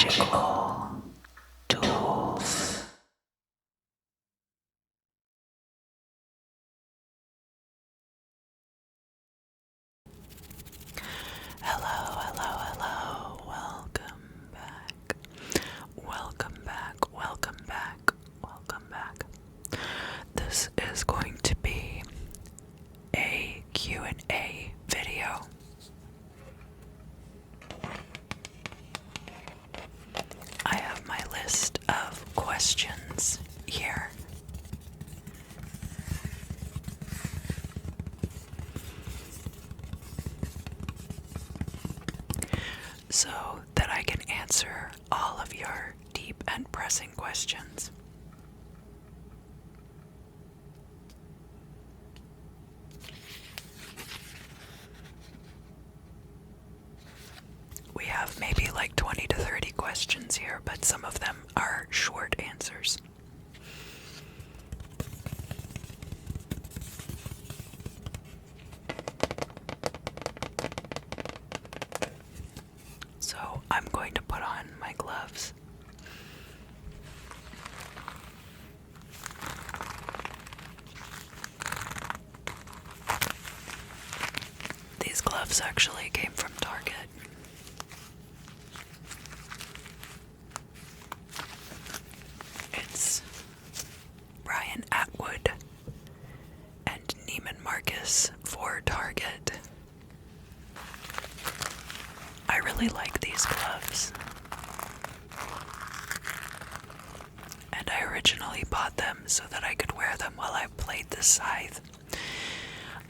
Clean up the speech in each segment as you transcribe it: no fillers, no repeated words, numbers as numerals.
magical tools. Hello, hello, hello. Welcome back. Welcome back. Welcome back. Welcome back. This is going to be a Q&A video. I have my list of questions here. So that I can answer all of your deep and pressing questions. We have maybe like 20 to 30 questions here, but some of them are short answers. So I'm going to put on my gloves. These gloves actually came from Target. It's Ryan Atwood and Neiman Marcus for Target. I really like these gloves. And I originally bought them so that I could wear them while I played the scythe.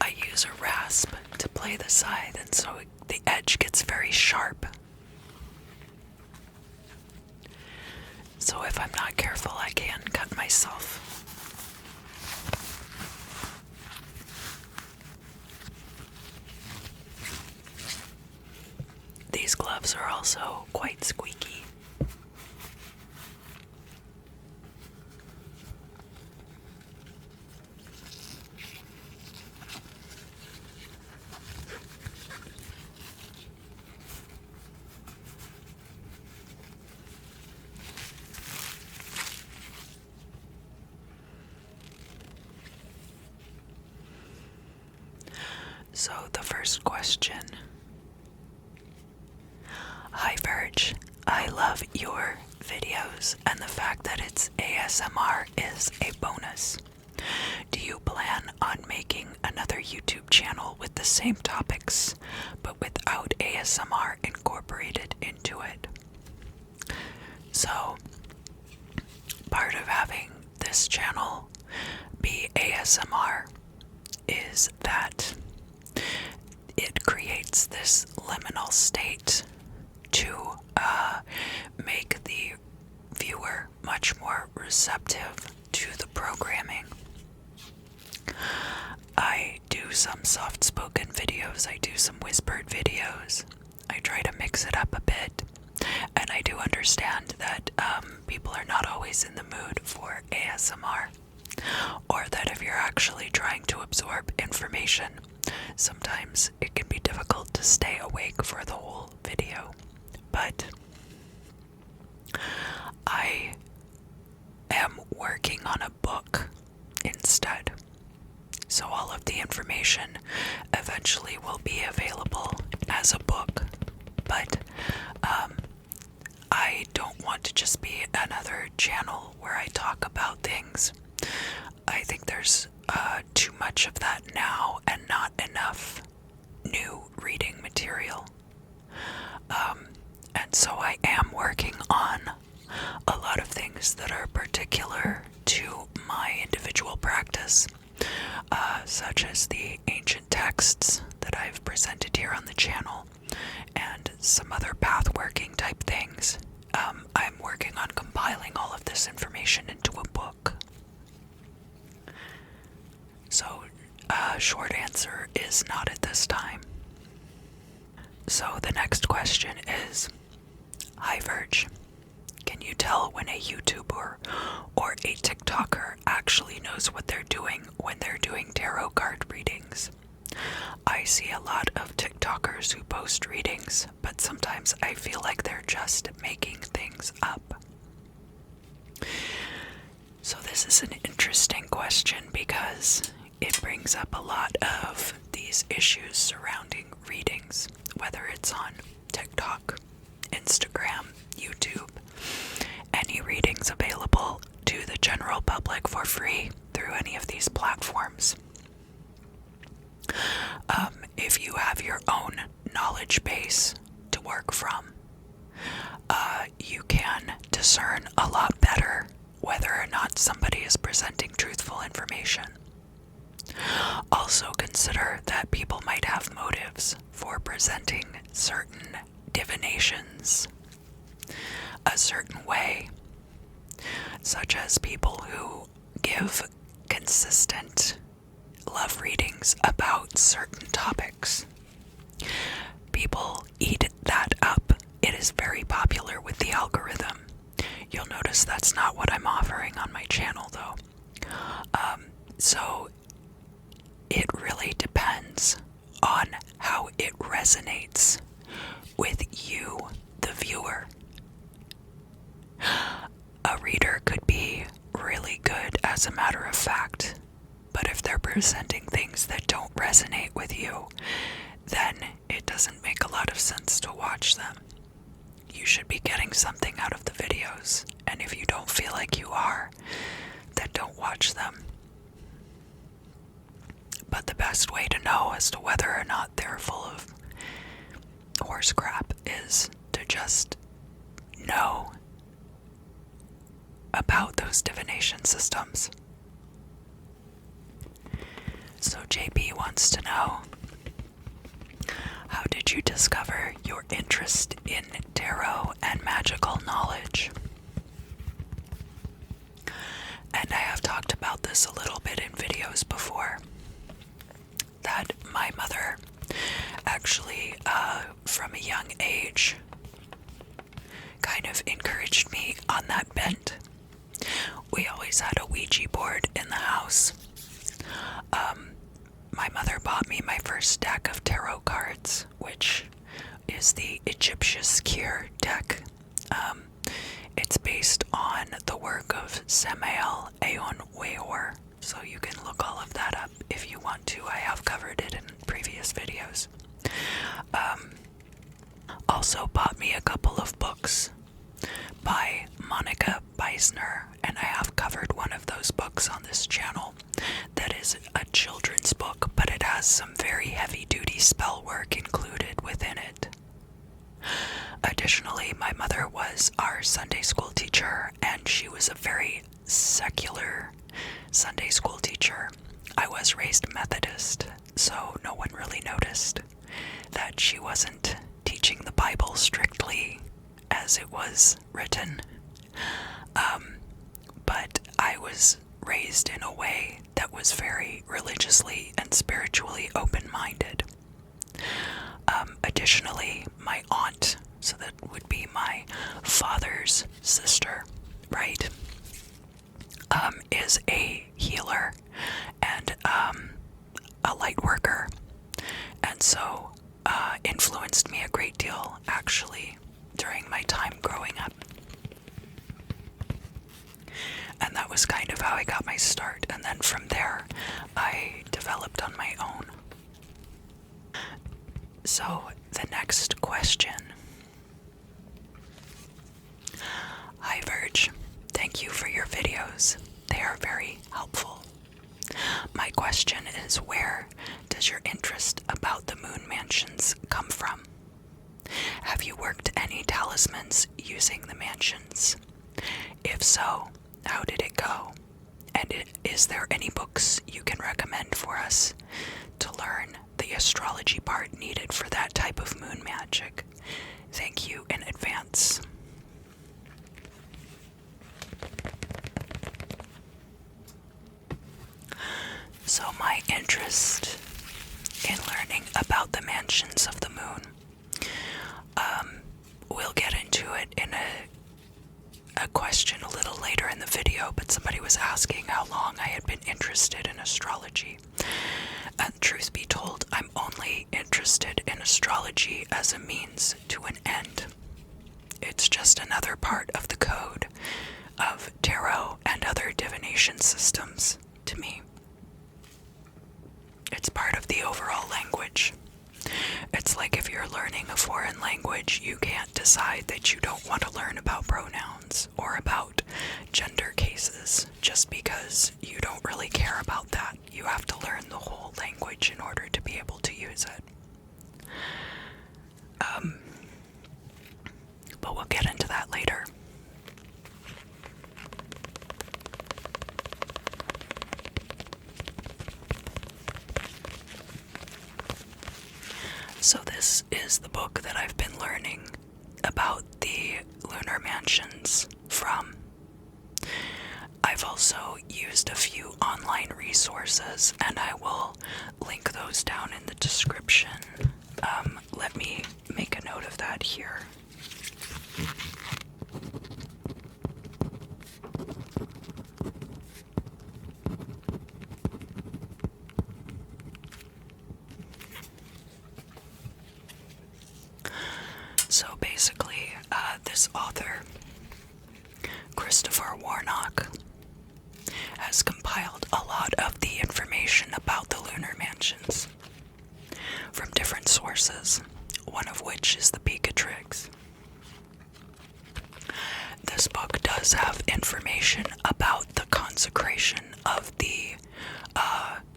I use a rasp to play the scythe, and so the edge gets very sharp. So if I'm not careful, I can cut myself. These gloves are also quite squeaky. So the first question. Hi Verge, I love your videos and the fact that it's ASMR is a bonus. Do you plan on making another YouTube channel with the same topics but without ASMR incorporated into it? So, part of having this channel be ASMR is that it creates this liminal state to make the viewer much more receptive to the programming. I do some soft-spoken videos, I do some whispered videos. I try to mix it up a bit, and I do understand that people are not always in the mood for ASMR, or that if you're actually trying to absorb information, sometimes it can be difficult to stay awake for the whole video. But I am working on a book instead. So all of the information eventually will be available as a book. But I don't want to just be another channel where I talk about things. I think there's too much of that now and not enough new reading material. And so I am working on a lot of things that are particular to my individual practice, such as the ancient texts that I've presented here on the channel, and some other path-working type things. I'm working on compiling all of this information into a book. So, short answer is not at this time. So the next question is, hi Verge, can you tell when a YouTuber or a TikToker actually knows what they're doing when they're doing tarot card readings? I see a lot of TikTokers YouTubers who post readings, but sometimes I feel like they're just making things up. So this is an interesting question because it brings up a lot of these issues surrounding readings, whether it's on TikTok, Instagram, YouTube, any readings available to the general public for free through any of these platforms. If you have your own knowledge base to work from, you can discern a lot better whether or not somebody is presenting truthful information. Also consider that people might have motives for presenting certain divinations a certain way, such as people who give consistent love readings about certain topics. People eat that up. It is very popular with the algorithm. You'll notice that's not what I'm offering on my channel, though. So it really depends on how it resonates with you, the viewer. A reader could be really good, as a matter of fact, but if they're presenting things that don't resonate with you, then it doesn't make a lot of sense to watch them. You should be getting something out of the videos, and if you don't feel like you are, then don't watch them. But the best way to know as to whether or not they're full of horse crap is to just know about those divination systems. So JP wants to know, how did you discover your interest in tarot and magical knowledge? And I have talked about this a little bit in videos before, that my mother actually, from a young age, kind of encouraged me on that bent. We always had a Ouija board in the house. My mother bought me my first deck of tarot cards, which is the Egyptius-Kir deck. It's based on the work of Samael Aon Weor, so you can look all of that up if you want to. I have covered it in previous videos. Also bought me a couple of books by Monica Beisner, and I have covered one of those books on this channel. That is a children's book, but it has some very heavy-duty spell work included within it. Additionally, my mother was our Sunday school teacher, and she was a very secular Sunday school teacher. I was raised Methodist, so no one really noticed that she wasn't teaching the Bible strictly as it was written. But I was raised in a way that was very religiously and spiritually open-minded. Additionally, my aunt, so that would be my father's sister, right, is a healer and a light worker, and so influenced me a great deal, actually, during my time growing up. And that was kind of how I got my start, and then from there, I developed on my own. So, the next question. Hi Verge, thank you for your videos. They are very helpful. My question is, where does your interest about the moon mansions come from? Have you worked any talismans using the mansions? If so, how did it go? And is there any books you can recommend for us to learn the astrology part needed for that type of moon magic? Thank you in advance. So my interest in learning about the mansions of the moon, we'll get into it in a question a little later in the video, but somebody was asking how long I had been interested in astrology. And truth be told, I'm only interested in astrology astrology as a means to an end. It's just another part of the code of tarot and other divination systems to me. It's part of the overall language. It's like if you're learning a foreign language, you can't decide that you don't want to learn about pronouns or about gender cases just because you don't really care about that. You have to learn the whole language in order to be able to use it. But we'll get into that later. So this is the book that I've been learning about the lunar mansions from. I've also used a few online resources, and I will link those down in the description. Let me make a note of that here. So basically, this author, Christopher Warnock, has compiled a lot of the information about the lunar mansions from different sources, one of which is the Beatrix. This book does have information about the consecration of the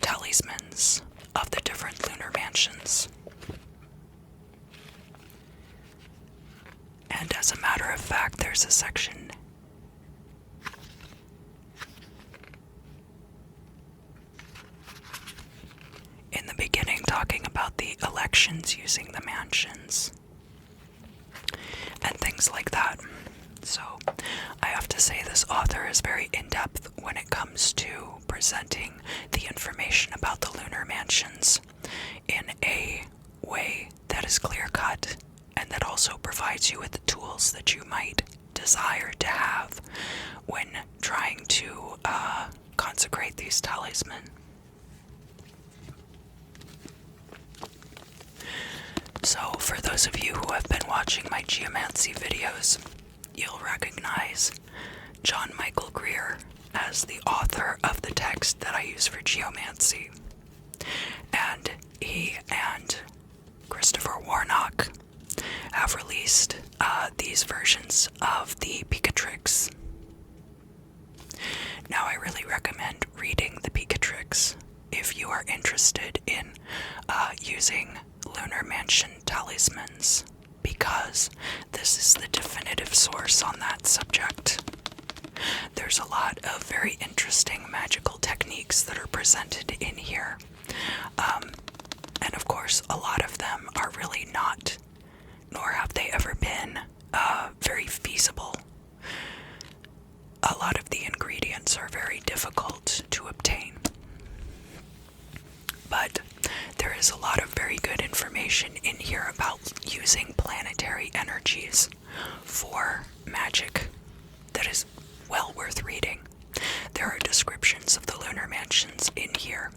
talismans of the different lunar mansions. And as a matter of fact, there's a section in the beginning talking about the elections using the mansions and things like that. So I have to say this author is very in-depth when it comes to presenting the information about the lunar mansions in a way that is clear-cut and that also provides you with the tools that you might desire to have when trying to consecrate these talisman. So for those of you who have been watching my geomancy videos, you'll recognize John Michael Greer as the author of the text that I use for geomancy. And he and Christopher Warnock have released these versions of the Beatrix. Now I really recommend reading the Beatrix if you are interested in using lunar mansion talismans, because this is the definitive source on that subject. There's a lot of very interesting magical techniques that are presented in here. And of course, a lot of them are really not, nor have they ever been, very feasible. A lot of the ingredients are very difficult to obtain. But there is a lot of very good information in here about using planetary energies for magic that is well worth reading. There are descriptions of the lunar mansions in here,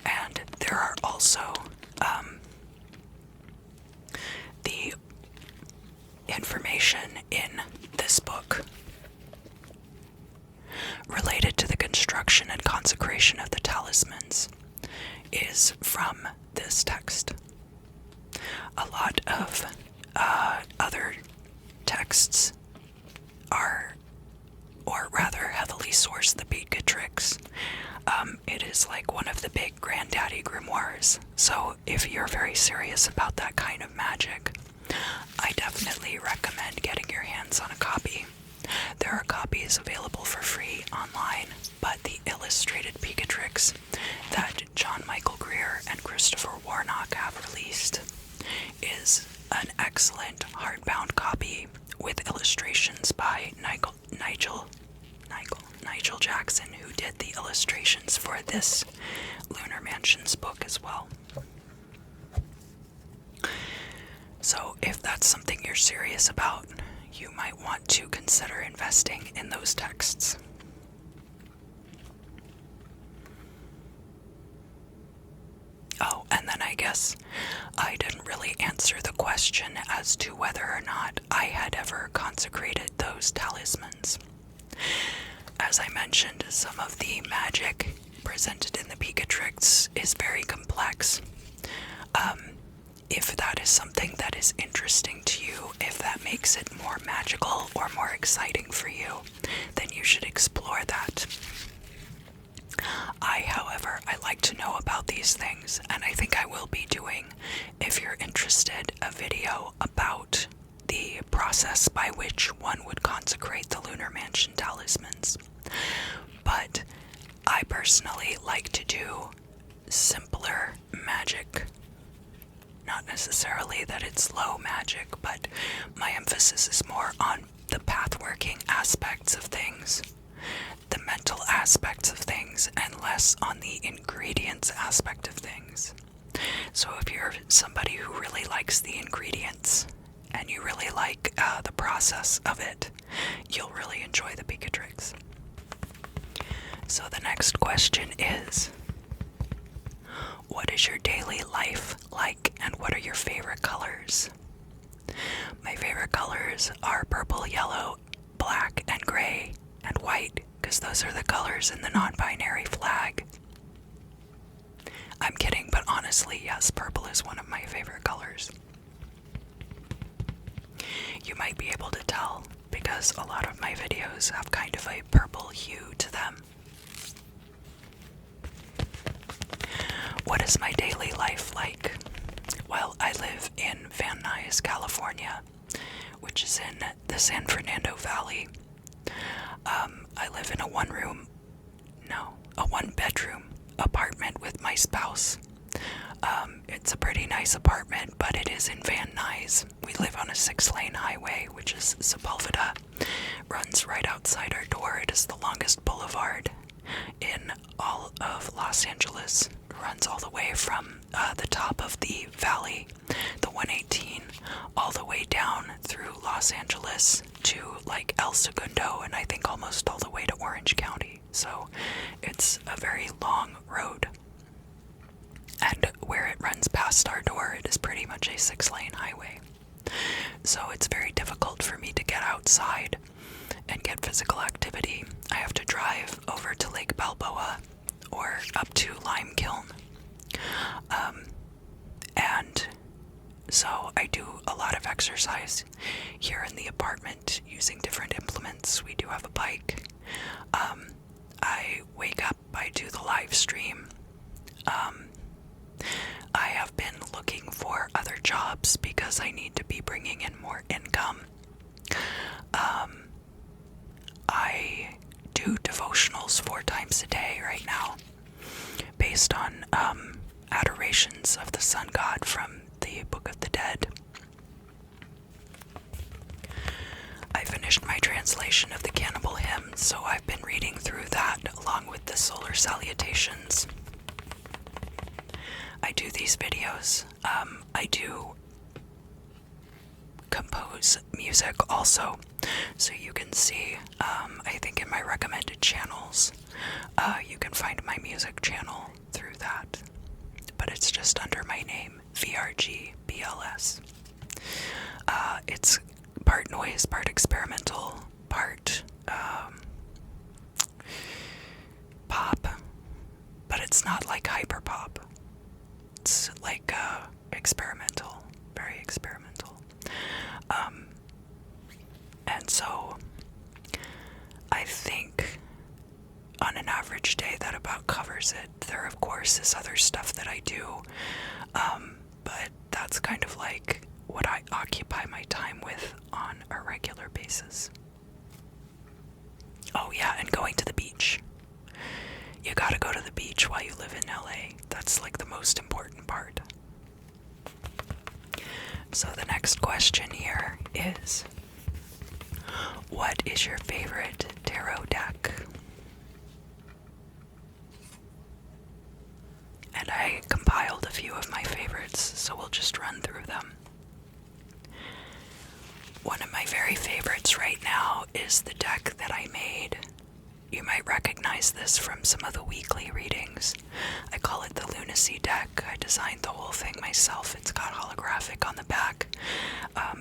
and there are also the information in this book related to the construction and consecration of the talismans is from this text. A lot of other texts are, or rather heavily source the Beatrix. It is like one of the big granddaddy grimoires, so if you're very serious about that kind of magic, I definitely recommend getting your hands on a copy. There are copies available for free online, but the illustrated Beatrix that John Michael Greer and Christopher Warnock have released is an excellent hardbound copy with illustrations by Nigel Jackson, who did the illustrations for this Lunar Mansions book as well. So if that's something you're serious about, you might want to consider investing in those texts. Oh, and then I guess I didn't really answer the question as to whether or not I had ever consecrated those talismans. As I mentioned, some of the magic presented in the Becatrix is very complex. If that is something that is interesting to you, if that makes it more magical or more exciting for you, then you should explore that. However, I like to know about these things, and I think I will be doing, if you're interested, a video about the process by which one would consecrate the Lunar Mansion talismans. But I personally like to do simpler magic. Not necessarily that it's low magic, but my emphasis is more on the pathworking aspects of things, the mental aspects of things, and less on the ingredients aspect of things. So if you're somebody who really likes the ingredients and you really like the process of it, you'll really enjoy the Becatrix. So the next question is, what is your daily life like, and what are your favorite colors? My favorite colors are purple, yellow, black, and gray, and white, because those are the colors in the non-binary flag. I'm kidding, but honestly, yes, purple is one of my favorite colors. You might be able to tell, because a lot of my videos have kind of a purple hue to them. What is my daily life like? Well, I live in Van Nuys, California, which is in the San Fernando Valley. I live in a one-bedroom apartment with my spouse. It's a pretty nice apartment, but it is in Van Nuys. We live on a 6-lane highway, which is Sepulveda. Runs right outside our door. It is the longest boulevard in all of Los Angeles. Runs all the way from the top of the valley, the 118, all the way down through Los Angeles to like El Segundo, and I think almost all the way to Orange County. So it's a very long road. And where it runs past our door, it is pretty much a 6-lane highway. So it's very difficult for me to get outside and get physical activity. I have to drive over to Lake Balboa or up to Lime Kiln. And so I do a lot of exercise here in the apartment using different implements. We do have a bike. I wake up, I do the live stream. I have been looking for other jobs because I need to be bringing in more income. I do devotionals 4 times a day right now, based on adorations of the sun god from the Book of the Dead. I finished my translation of the Cannibal Hymn, so I've been reading through that along with the solar salutations. I do these videos. I do compose music also, so you can see, I think in my recommended channels, you can find my music channel through that, but it's just under my name, VRGBLS. It's part noise, part experimental, part pop, but it's not like hyper pop. It's like experimental, very experimental. And so I think on an average day that about covers it. There, of course, is other stuff that I do, but that's kind of like what I occupy my time with on a regular basis. Oh yeah, and going to the beach. You gotta go to the beach while you live in LA. That's like the most important part. So the next question here is, what is your favorite tarot deck? And I compiled a few of my favorites, so we'll just run through them. One of my very favorites right now is the deck that I made You might recognize this from some of the weekly readings. I call it the Lunacy deck. I designed the whole thing myself. It's got holographic on the back.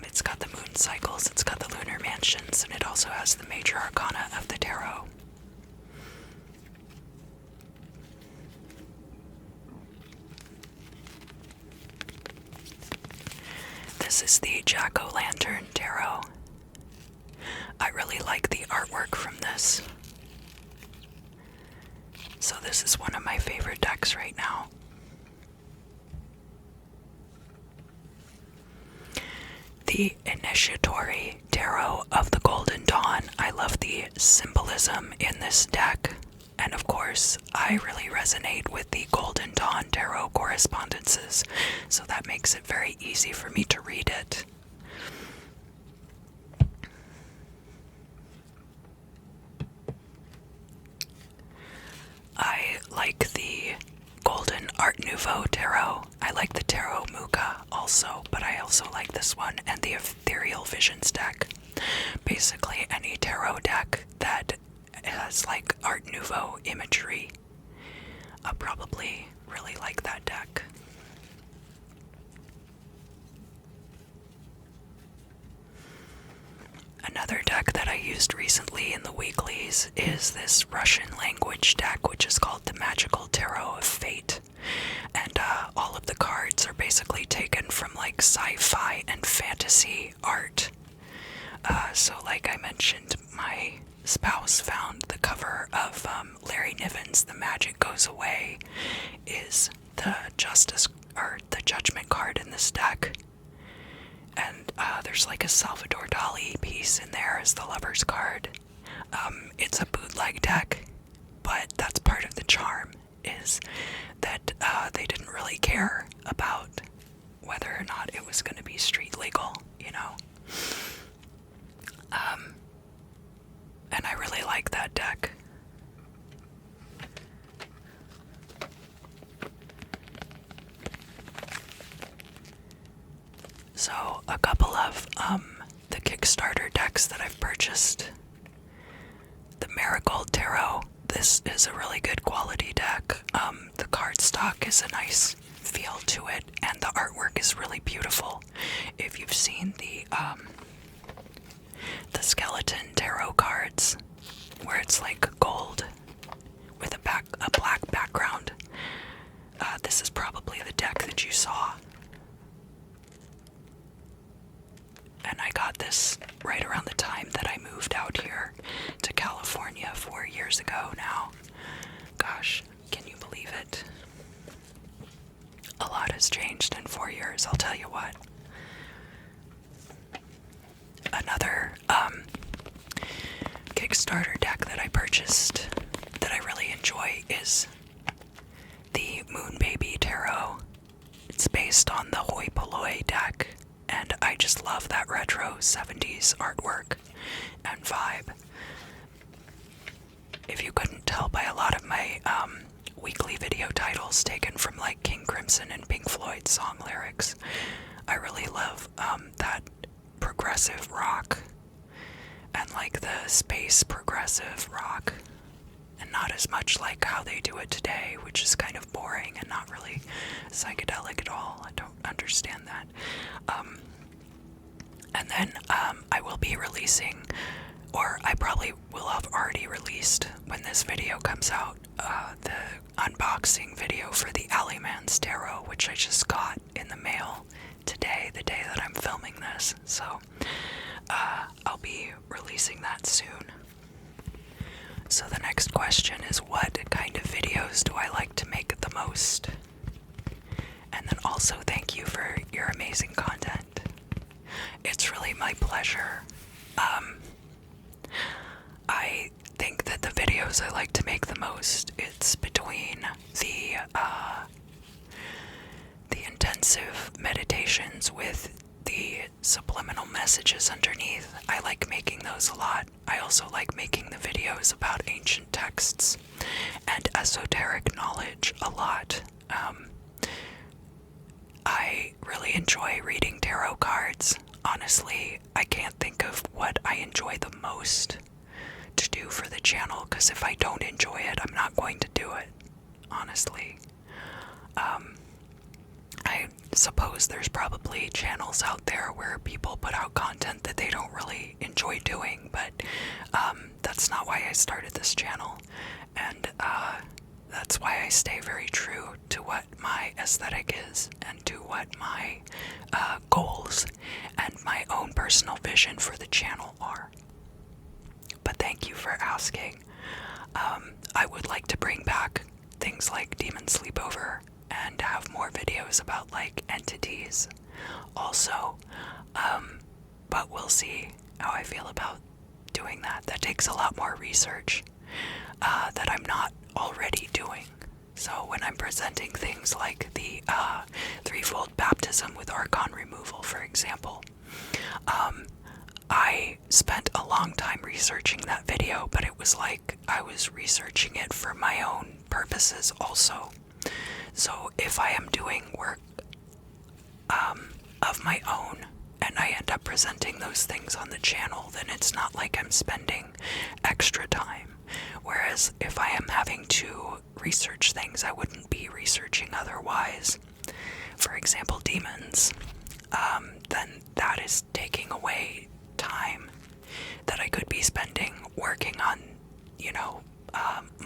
It's got the moon cycles, it's got the lunar mansions, and it also has the major arcana of the tarot. This is the Jack-O-Lantern Tarot. I really like the artwork from this. So this is one of my favorite decks right now. The Initiatory Tarot of the Golden Dawn. I love the symbolism in this deck. And of course, I really resonate with the Golden Dawn Tarot correspondences, so that makes it very easy for me to read it. I like the Golden Art Nouveau Tarot. I like the Tarot Muka also, but I also like this one and the Ethereal Visions deck. Basically, any tarot deck that has like Art Nouveau imagery, I'll probably really like that deck. Another deck that I used recently in the weeklies is this Russian language deck, which is called the Magical Tarot of Fate. And all of the cards are basically taken from like sci-fi and fantasy art. So like I mentioned, my spouse found the cover of Larry Niven's The Magic Goes Away is the judgment card in this deck. And there's like a Salvador Dali piece in there as the lover's card. It's a bootleg deck, but that's part of the charm, is that they didn't really care about whether or not it was going to be street legal, you know. And I really like that deck. So, a couple of the Kickstarter decks that I've purchased. The Marigold Tarot. This is a really good quality deck. The cardstock is a nice feel to it, and the artwork is really beautiful. If you've seen the Skeleton Tarot cards, where it's like gold with a black background, this is probably the deck that you saw. And I got this right around the time that I moved out here to California 4 years ago now. Gosh, can you believe it? A lot has changed in 4 years, I'll tell you what. Another Kickstarter deck that I purchased that I really enjoy is the Moon Baby Tarot. It's based on the Hoi Polloi deck, and I just love that retro 70s artwork and vibe. If you couldn't tell by a lot of my weekly video titles taken from like King Crimson and Pink Floyd song lyrics, I really love that progressive rock and like the space progressive rock, and not as much like how they do it today, which is kind of boring and not really psychedelic at all. I don't understand that. And then I will be releasing, or I probably will have already released when this video comes out, the unboxing video for the Alleyman's Tarot, which I just got in the mail today, the day that I'm filming this. So I'll be releasing that soon. So the next question is, what kind of videos do I like to make the most? And then also thank you for your amazing content. It's really my pleasure. I think that the videos I like to make the most, it's between the intensive meditations with the subliminal messages underneath. I like making those a lot. I also like making the videos about ancient texts and esoteric knowledge a lot. I really enjoy reading tarot cards. Honestly, I can't think of what I enjoy the most to do do for the channel, because if I don't enjoy it, I'm not going to do it, honestly. I suppose there's probably channels out there where people put out content that they don't really enjoy doing, but that's not why I started this channel, and that's why I stay very true to what my aesthetic is and to what my goals and my own personal vision for the channel are. But thank you for asking. I would like to bring back things like Demon Sleepover and have more videos about like entities also, but we'll see how I feel about doing that. That takes a lot more research that I'm not already doing. So when I'm presenting things like the threefold baptism with archon removal, for example, I spent a long time researching that video, but it was like I was researching it for my own purposes also. So if I am doing work of my own and I end up presenting those things on the channel, then it's not like I'm spending extra time. Whereas if I am having to research things I wouldn't be researching otherwise, for example demons, then that is taking away time that I could be spending working on,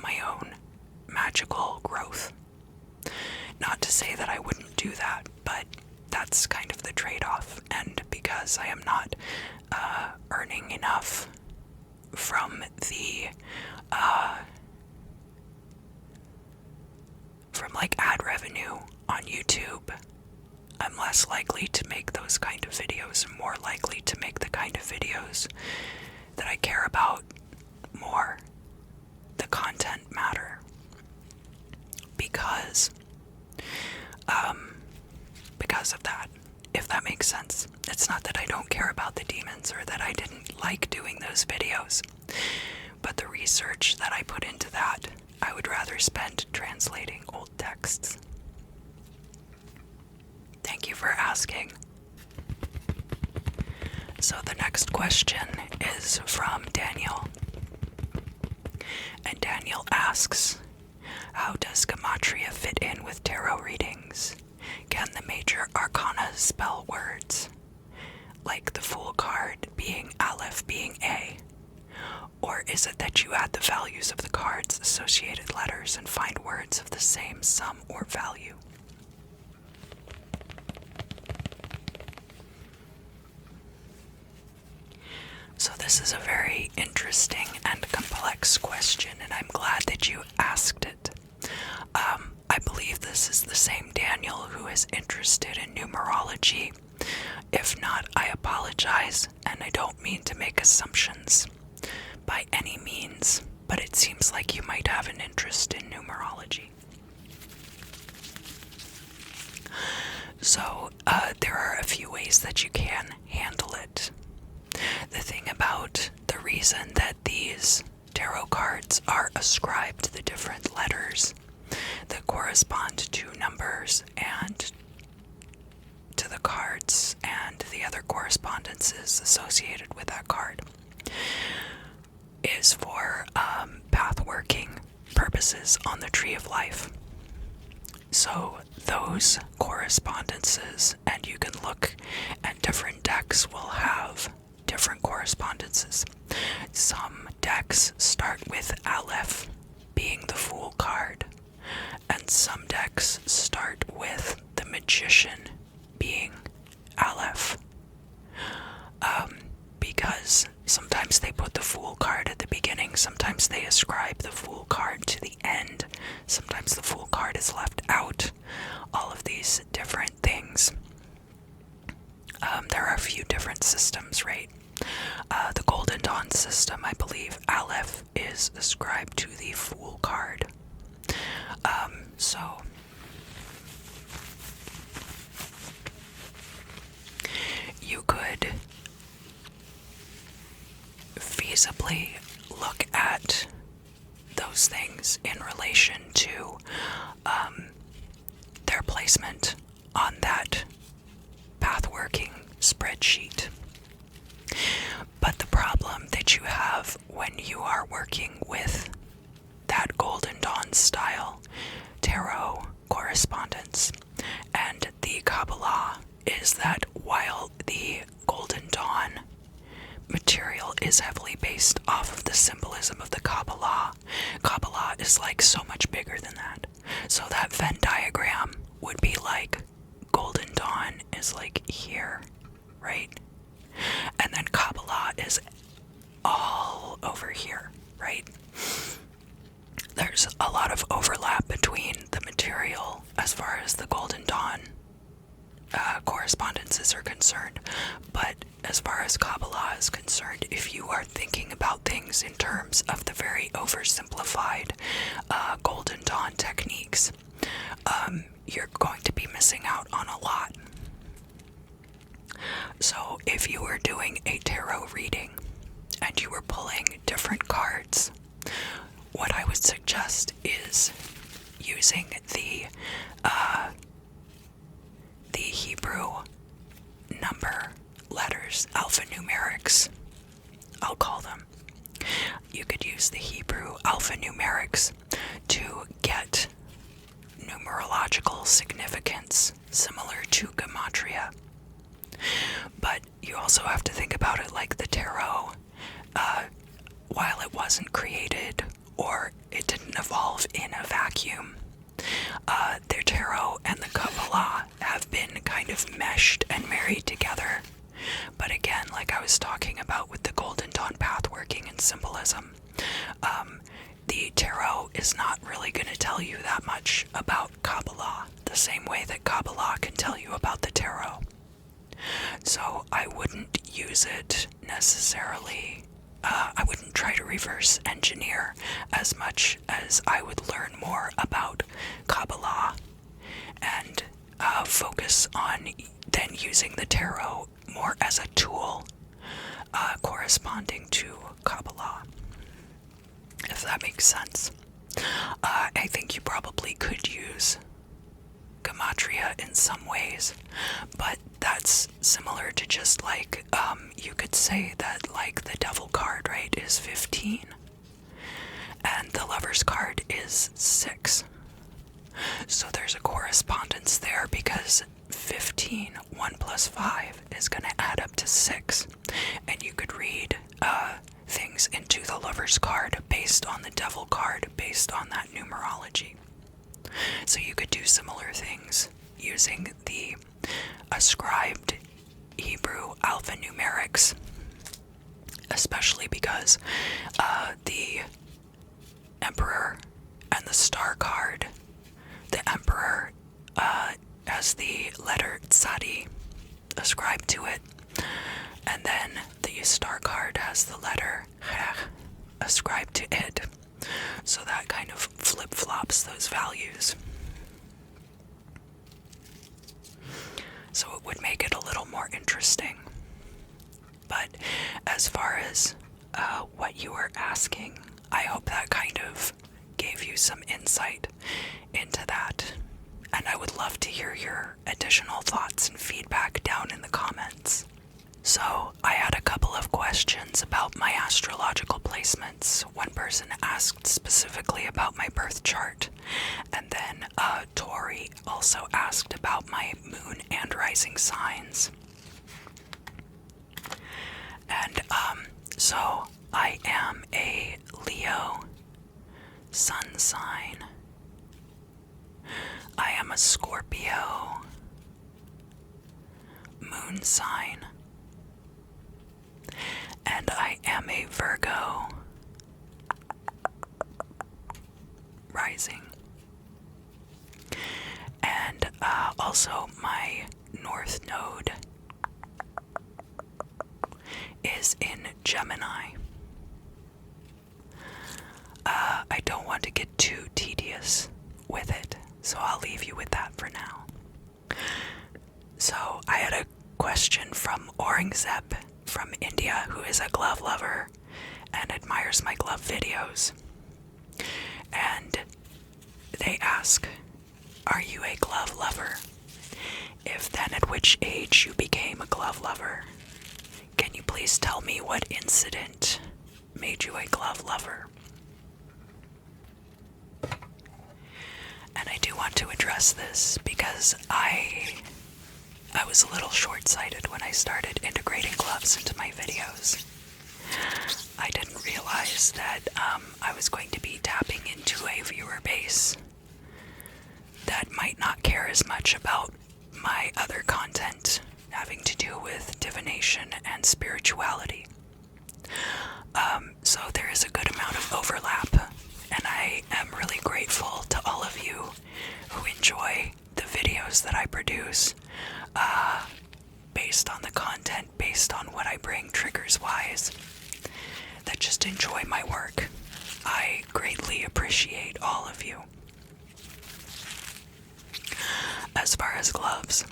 my own magical growth. Not to say that I wouldn't do that, but that's kind of the trade-off, and because I am not earning enough from the from like ad revenue on YouTube, I'm less likely to make those kind of videos, and more likely to make the kind of videos that I care about more, the content matter, because of that, if that makes sense. It's not that I don't care about the demons or that I didn't like doing those videos, but the research that I put into that, I would rather spend translating old texts. Thank you for asking. So the next question is from Daniel. And Daniel asks, how does Gematria fit in with tarot readings? Can the major arcana spell words, like the Fool card being Aleph being A? Or is it that you add the values of the card's associated letters and find words of the same sum or value? So this is a very interesting and complex question, and I'm glad that you asked it. I believe this is the same Daniel who is interested in numerology. If not, I apologize, and I don't mean to make assumptions by any means, but it seems like you might have an interest in numerology. So, there are a few ways that you can handle it. The thing about the reason that these tarot cards are ascribed the different letters that correspond to numbers and to the cards and the other correspondences associated with that card is for path working purposes on the Tree of Life. So those correspondences, and you can look at different decks, will have different correspondences. Some decks start with Aleph being the Fool card, and some decks start with the Magician being Aleph. Because sometimes they put the Fool card at the beginning, sometimes they ascribe the Fool card to the end, sometimes the Fool card is left out. All of these different things. There are a few different systems, right? The Golden Dawn system, I believe Aleph is ascribed to the Fool card. So you could feasibly look at those things in relation to their placement on that path working spreadsheet. But the problem that that you have when you are working with that Golden Dawn style tarot correspondence and the Kabbalah is that while the Golden Dawn material is heavily based off of the symbolism of the Kabbalah, Kabbalah is like so much bigger than that. So that Venn diagram would be like Golden Dawn is like here, right? And then Kabbalah is all over here, right? There's a lot of overlap between the material as far as the Golden Dawn correspondences are concerned, but as far as Kabbalah is concerned, if you are thinking about things in terms of the very oversimplified Golden Dawn techniques, you're going to be missing out on a lot. So if you were doing a tarot reading and you were pulling different cards, what I would suggest is using the Hebrew number letters, alphanumerics, I'll call them. You could use the Hebrew alphanumerics to get numerological significance similar to Gematria. But you also have to think about it like the tarot, while it wasn't created or it didn't evolve in a vacuum, their tarot and the Kabbalah have been kind of meshed and married together. But again, like I was talking about with the Golden Dawn path working and symbolism, the tarot is not really going to tell you that much about Kabbalah, the same way that Kabbalah can tell you about the tarot. So I wouldn't use it necessarily. I wouldn't try to reverse engineer as much as I would learn more about Kabbalah and focus on then using the tarot more as a tool corresponding to Kabbalah, if that makes sense. I think you probably could use Gematria in some ways, but that's similar to just like, you could say that like the Devil card, right, is 15, and the Lover's card is 6. So there's a correspondence there because 15, 1 plus 5 is going to add up to 6, and you could read things into the Lover's card based on the Devil card, based on that numerology. So you could do similar things using the ascribed Hebrew alphanumerics, especially because the Emperor and the Star card, the Emperor has the letter Tzadi ascribed to it, and then the Star card has the letter Heh ascribed to it. So that kind of flip-flops those values. So it would make it a little more interesting. But as far as what you were asking, I hope that kind of gave you some insight into that. And I would love to hear your additional thoughts and feedback down in the comments. So, I had a couple of questions about my astrological placements. One person asked specifically about my birth chart, and then Tori also asked about my moon and rising signs. And so I am a Leo sun sign. I am a Scorpio moon sign. And I am a Virgo rising. And also my North Node is in Gemini. I don't want to get too tedious with it, so I'll leave you with that for now. So I had a question from Aurangzeb from India, who is a glove lover and admires my glove videos. And they ask, are you a glove lover? If then, at which age you became a glove lover? Can you please tell me what incident made you a glove lover. And I do want to address this because I was a little short-sighted when I started integrating gloves into my videos. I didn't realize that I was going to be tapping into a viewer base that might not care as much about my other content having to do with divination and spirituality. So there is a good amount of overlap, and I am really grateful to all of you who enjoy the videos that I produce, based on the content, based on what I bring triggers-wise, that just enjoy my work. I greatly appreciate all of you. As far as gloves,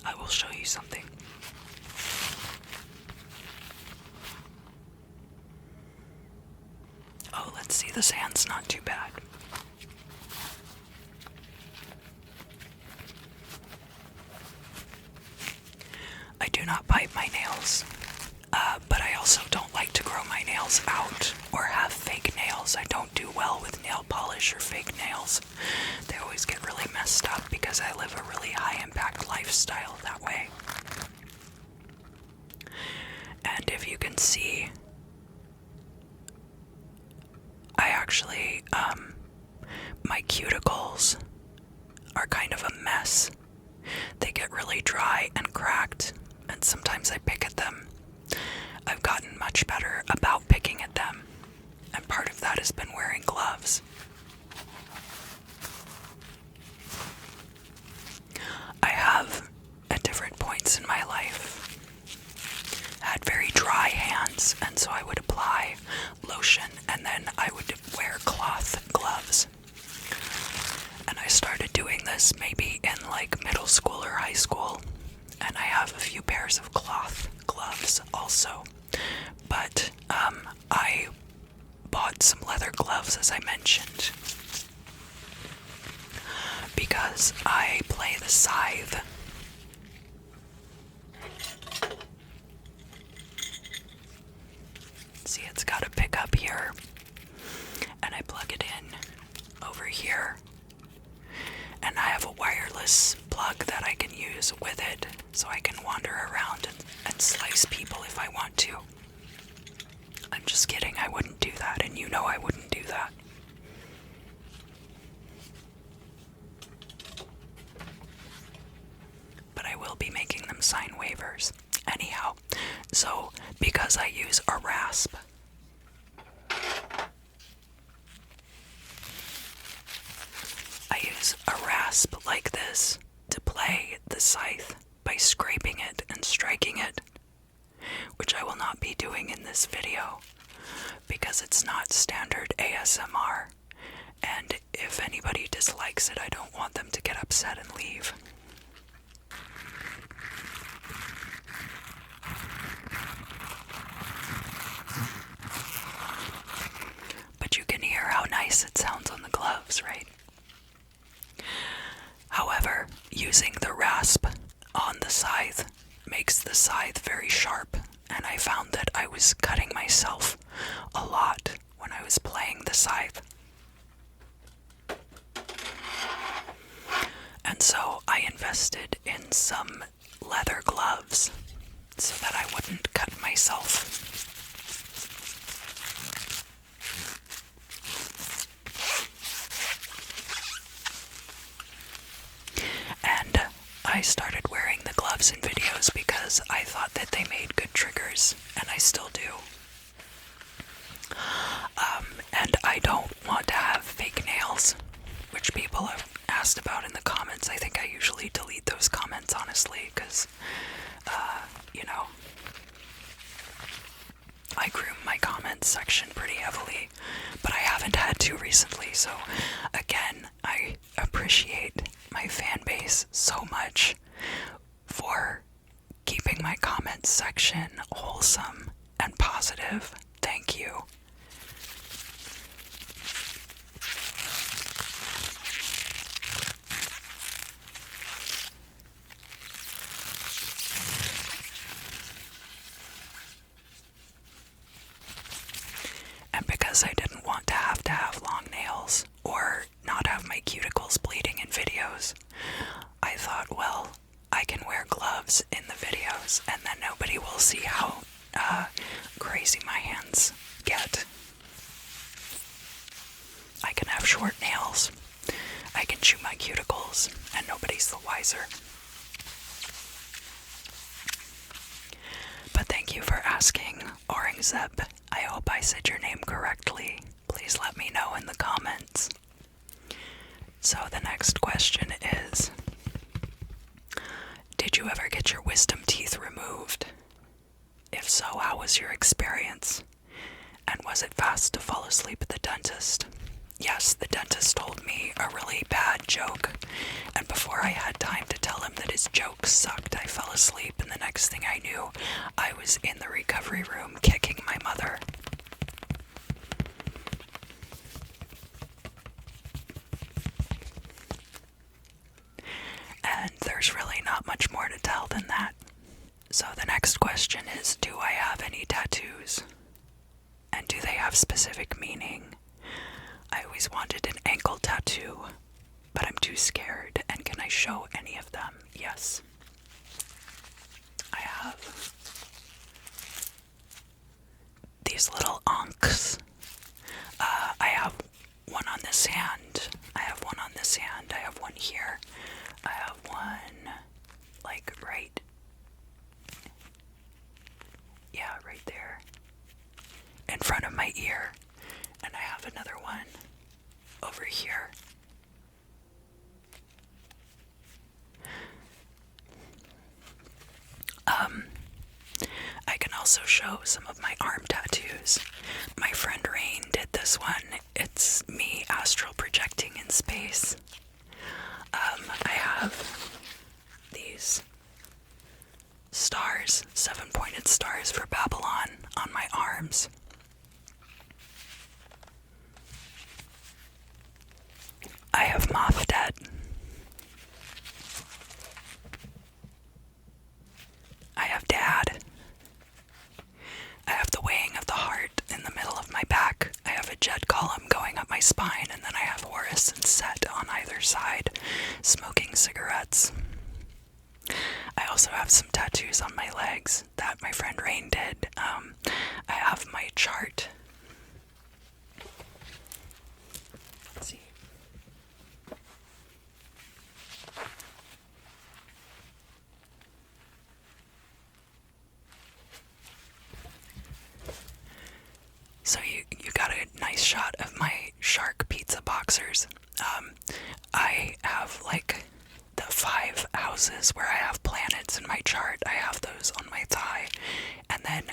I will show you something. Oh, let's see, this hand's not too bad. I do not bite my nails, but I also don't like to grow my nails out or have fake nails. I don't do well with nail polish or fake nails. They always get really messed up because I live a really high-impact lifestyle that way. And if you can see, I actually, my cuticles are kind of a mess. They get really dry and cracked, and sometimes I pick at them. I've gotten much better about picking at them, and part of that has been wearing gloves. I have, at different points in my life, had very dry hands, and so I would apply lotion, and then I would wear cloth gloves. And I started doing this maybe in like middle school or high school, and I have a few pairs of cloth gloves also. But I bought some leather gloves, as I mentioned, because I play the scythe. See, it's got a pickup here, and I plug it in over here, and I have a wireless plug that I can use with it, so I can wander around and slice people if I want to. I'm just kidding, I wouldn't do that, and you know I wouldn't do that. But I will be making them sign waivers. Anyhow, so because I use a rasp, like this to play the scythe by scraping it and striking it, which I will not be doing in this video because it's not standard ASMR, and if anybody dislikes it, I don't want them to get upset and leave. But you can hear how nice it sounds on the gloves, right? However, using the rasp on the scythe makes the scythe very sharp, and I found that I was cutting myself a lot when I was playing the scythe. And so I invested in some leather gloves so that I wouldn't cut myself. And I started wearing the gloves in videos because I thought that they made good triggers, and I still do. And I don't want to have fake nails, which people have asked about in the comments. I think I usually delete those comments, honestly, because, I groom my comments section pretty heavily, but I haven't had to recently, so again, I appreciate my fan base so much for keeping my comments section wholesome and positive. Thank you. because I didn't want to have long nails or not have my cuticles bleeding in videos. I thought, well, I can wear gloves in the videos and then nobody will see how crazy my hands get. I can have short nails, I can chew my cuticles, and nobody's the wiser. But thank you for asking, Aurangzeb. I hope I said your name correctly. Please let me know in the comments. So the next question is, did you ever get your wisdom teeth removed? If so, how was your experience? And was it fast to fall asleep at the dentist? Yes, the dentist told me a really bad joke, and before I had time to tell him that his joke sucked, I fell asleep, and the next thing I knew, I was in the recovery room kicking my mother. And there's really not much more to tell than that. So the next question is, do I have any tattoos? And do they have specific meaning? I always wanted an ankle tattoo, but I'm too scared. And can I show any of them? Yes. I have these little ankhs. I have one on this hand. I have one on this hand. I have one here. I have one, like, right there, in front of my ear. And I have another one over here. I can also show some of my arm tattoos. My friend Rain did this one. It's me astral projecting in space. I have these stars, 7-pointed stars for Babylon on my arms. I have Moth Dead. I have Dad. I have the weighing of the heart in the middle of my back. I have a jet column going up my spine, and then I have Horus and Set on either side, smoking cigarettes. I also have some tattoos on my legs that my friend Rain did. I have my chart. Let's see. So you got a nice shot of my shark pizza boxers. I have like the 5 houses where I have planets in my chart. I have those on my thigh. And then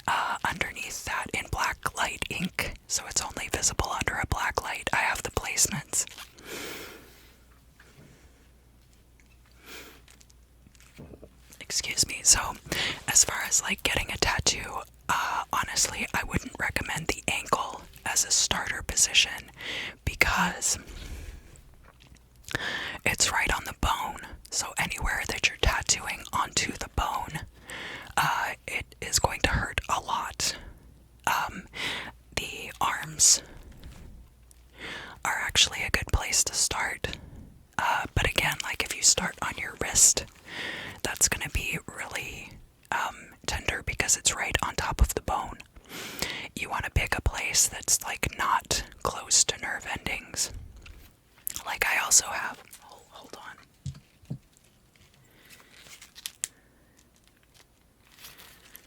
underneath that in black light ink, so it's only visible under a black light, I have the placements. Excuse me. So as far as like getting a tattoo, honestly, I wouldn't recommend the ankle as a starter position because it's right on the bone. So anywhere that you're tattooing onto the bone, it is going to hurt a lot. The arms are actually a good place to start. But again, like if you start on your wrist, that's going to be really tender because it's right on top of the bone. You want to pick a place that's like not close to nerve endings. Like I also have, hold on.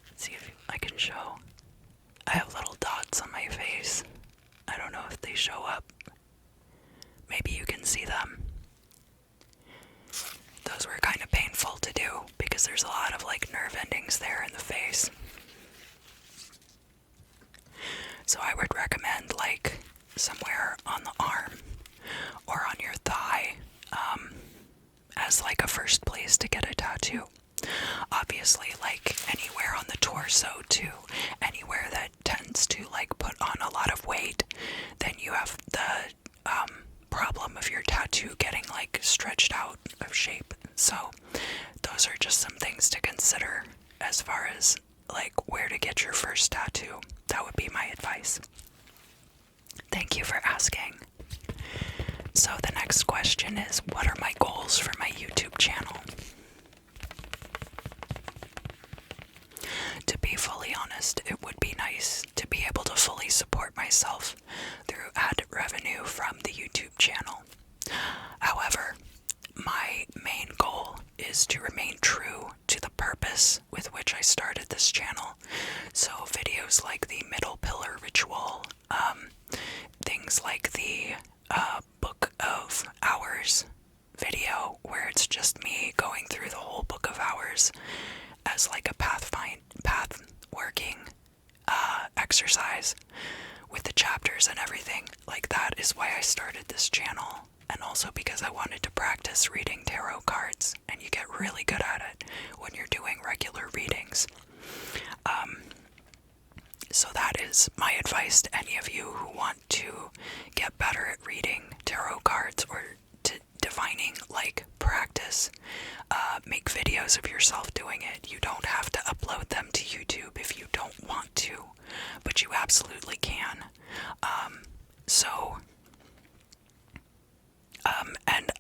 Let's see if I can show. I have little dots on my face. I don't know if they show up. Maybe you can see them. Those were kind of painful to do because there's a lot of like nerve endings there in the face. So I would recommend like somewhere on the arm or on your thigh as like a first place to get a tattoo. Obviously, like anywhere on the torso too, anywhere that tends to like put on a lot of weight, then you have the problem of your tattoo getting like stretched out of shape. So those are just some things to consider as far as like where to get your first tattoo. That would be my advice. Thank you for asking. So the next question is, what are my goals for my YouTube channel? To be fully honest, it would be nice to be able to fully support myself through ad revenue from the YouTube channel. However, my main goal is to remain true to the purpose with which I started this channel. So videos like the middle pillar ritual, things like the Book of Hours video, where it's just me going through the whole Book of Hours as like a path working exercise with the chapters and everything. Like, that is why I started this channel, and also because I wanted to practice reading tarot cards, and you get really good at it when you're doing regular readings. So that is my advice to any of you who want to get better at reading tarot cards or to divining, like, practice. Make videos of yourself doing it. You don't have to upload them to YouTube if you don't want to, but you absolutely can. And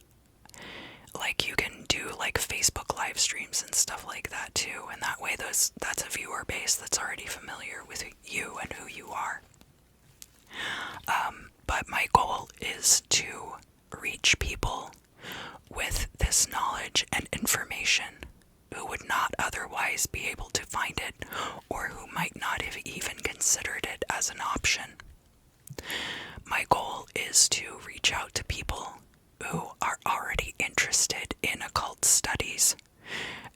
like, you can do like Facebook live streams and stuff like that too, and that way that's a viewer base that's already familiar with you and who you are. But my goal is to reach people with this knowledge and information who would not otherwise be able to find it, or who might not have even considered it as an option. My goal is to reach out to people who are already interested in occult studies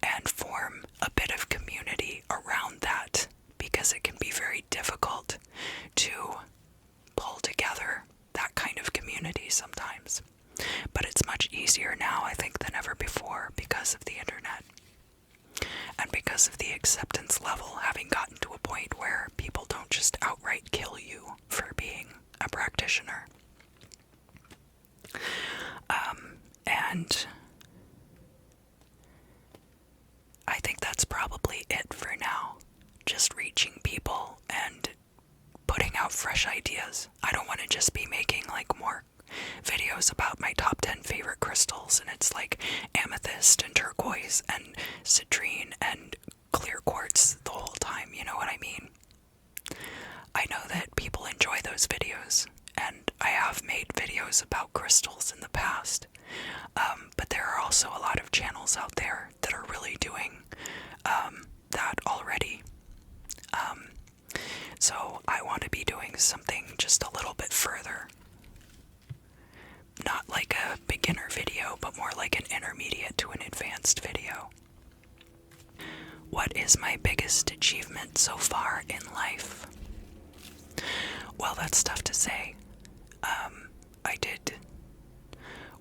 and form a bit of community around that, because it can be very difficult to pull together that kind of community sometimes. But it's much easier now, I think, than ever before, because of the internet. And because of the acceptance level having gotten to a point where people don't just outright kill you for being a practitioner. And I think that's probably it for now. Just reaching people and putting out fresh ideas. I don't want to just be making like more videos about my top 10 favorite crystals, and it's like amethyst and turquoise and citrine and clear quartz the whole time, you know what I mean? I know that people enjoy those videos, and I have made videos about crystals in the past, but there are also a lot of channels out there that are really doing that already. So I want to be doing something just a little bit further. Not like a beginner video, but more like an intermediate to an advanced video. What is my biggest achievement so far in life? Well, that's tough to say. I did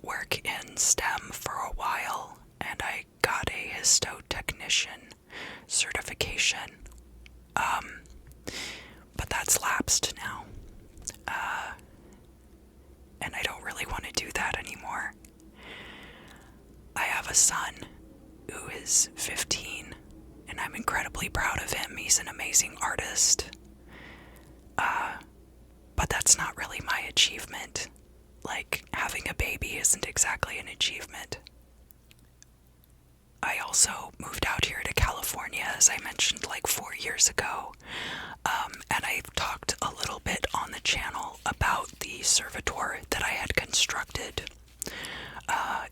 work in STEM for a while, and I got a histotechnician certification. But that's lapsed now. And I don't really want to do that anymore. I have a son who is 15, and I'm incredibly proud of him. He's an amazing artist. But that's not really my achievement. Like, having a baby isn't exactly an achievement. I also moved out here to California, as I mentioned, like 4 years ago. And I've talked a little bit on the channel about the servitor that I had constructed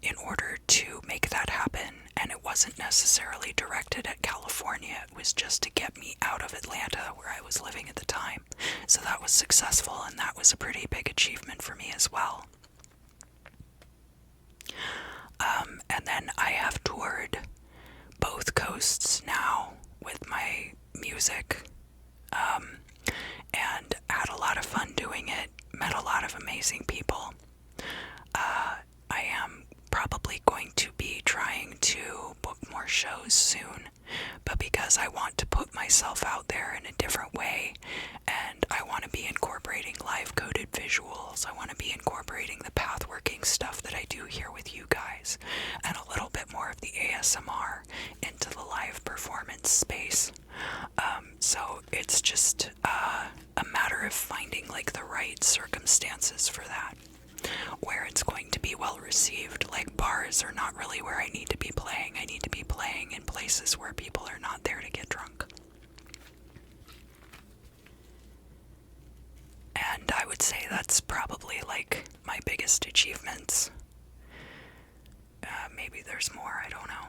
in order to make that happen. And it wasn't necessarily directed at California. It was just to get me out of Atlanta, where I was living at the time. So that was successful, and that was a pretty big achievement for me as well. And then I have toured both coasts now with my music, and had a lot of fun doing it, met a lot of amazing people. I am probably going to be trying to book more shows soon, but because I want to put myself out there in a different way, and I want to be incorporating live coded visuals, I want to be incorporating the pathworking stuff that I do here with you guys, and a little bit more of the ASMR into the live performance space. So it's just a matter of finding like the right circumstances for that, where it's going to be well received. Like bars are not really where I need to be playing. I need to be playing in places where people are not there to get drunk. And I would say that's probably like my biggest achievements. Maybe there's more, I don't know.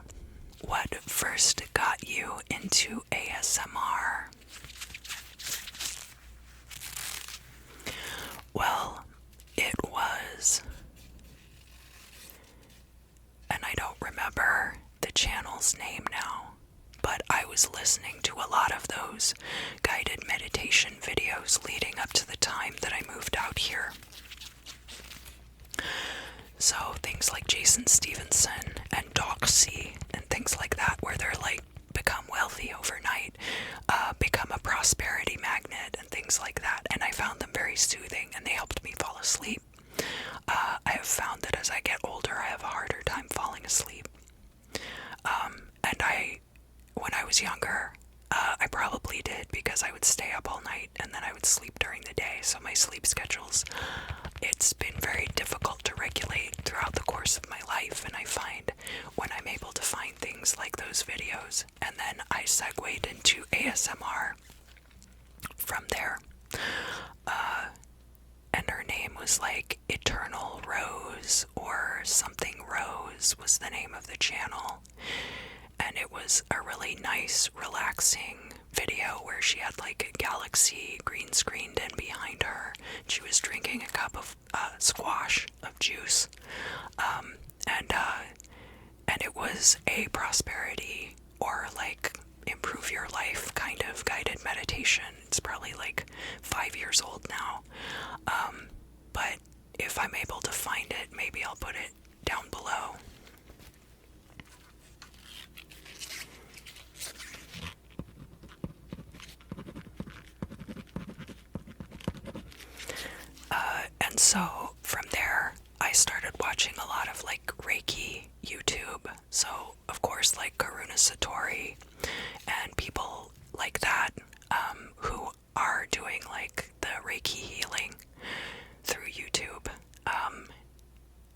What first got you into ASMR? Well, it was, and I don't remember the channel's name now, but I was listening to a lot of those guided meditation videos leading up to the time that I moved out here. So things like Jason Stevenson and Doxy and things like that, where they're like become wealthy overnight, become a prosperity magnet and things like that. And I found them very soothing and they helped me fall asleep. I have found that as I get older, I have a harder time falling asleep. And when I was younger, I probably did because I would stay up all night and then I would sleep during the day. So my sleep schedules, it's been very difficult to regulate throughout the course of my life. And I find when I'm able to find things like those videos, and then I segued into ASMR from there. And her name was like Eternal Rose or something Rose was the name of the channel. And it was a really nice, relaxing video where she had like a galaxy green screened in behind her. She was drinking a cup of squash of juice. And it was a prosperity or like improve your life kind of guided meditation. It's probably like 5 years old now. But if I'm able to find it, maybe I'll put it down below. And so from there, I started watching a lot of like Reiki YouTube. So of course, like Karuna Satori and people like that, who are doing like the Reiki healing through YouTube.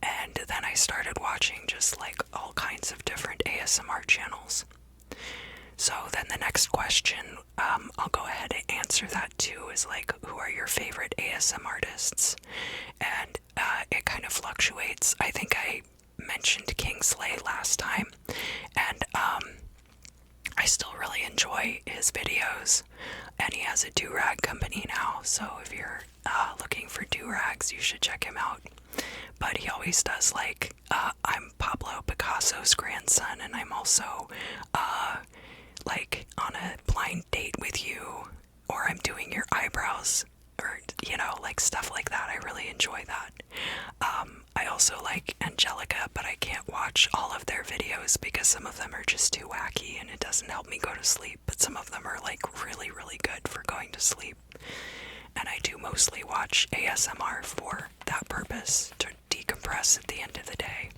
And then I started watching just like all kinds of different ASMR channels. So then the next question, I'll go ahead and answer that too, is like, who are your favorite ASM artists? And it kind of fluctuates. I think I mentioned Kingsley last time, and I still really enjoy his videos, and he has a do-rag company now, so if you're looking for do-rags, you should check him out. But he always does like, I'm Pablo Picasso's grandson, and I'm also like on a blind date with you, or I'm doing your eyebrows, or you know, like stuff like that. I really enjoy that. I also like Angelica, but I can't watch all of their videos because some of them are just too wacky and it doesn't help me go to sleep, but some of them are like really, really good for going to sleep. And I do mostly watch ASMR for that purpose, to decompress at the end of the day.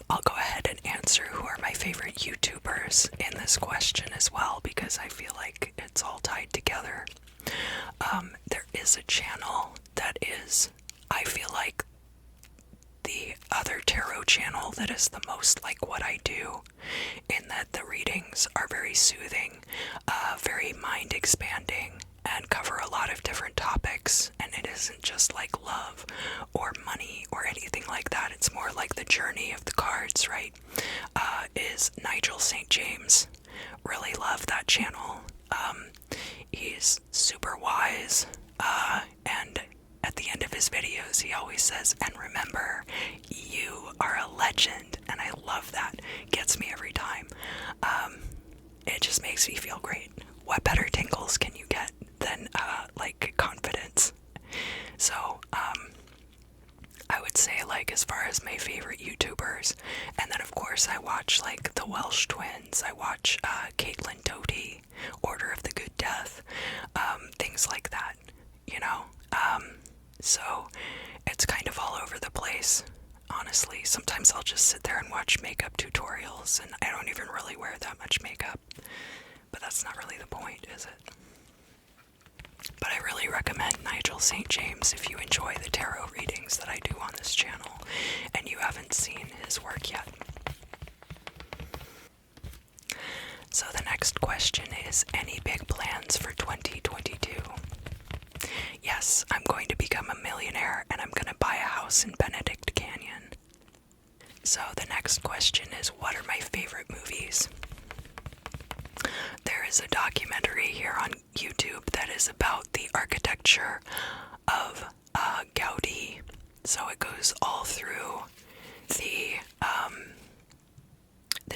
I'll go ahead and answer who are my favorite YouTubers in this question as well, because I feel like it's all tied together. There is a channel that is, I feel like, the other tarot channel that is the most like what I do, in that the readings are very soothing, very mind expanding, and cover a lot of different topics, and it isn't just like love or money or anything like that. It's more like the journey of the cards, right? Is Nigel St. James. Really love that channel. He's super wise, and at the end of his videos he always says, and remember, you are a legend, and I love that. Gets me every time. It just makes me feel great. What better tingles can you get than like confidence? So I would say, like, as far as my favorite YouTubers, and then of course I watch like the Welsh twins, I watch Caitlin Doty, Order of the Good Death, things like that, you know. So it's kind of all over the place, honestly. Sometimes I'll just sit there and watch makeup tutorials, and I don't even really wear that much makeup, but that's not really the point, is it? But I really recommend Nigel St. James if you enjoy the tarot readings that I do on this channel and you haven't seen his work yet. So the next question is, any big plans for 2022? Yes, I'm going to become a millionaire and I'm going to buy a house in Benedict Canyon. So the next question is, what are my favorite movies? There is a documentary here on YouTube that is about the architecture of Gaudi. So it goes all through the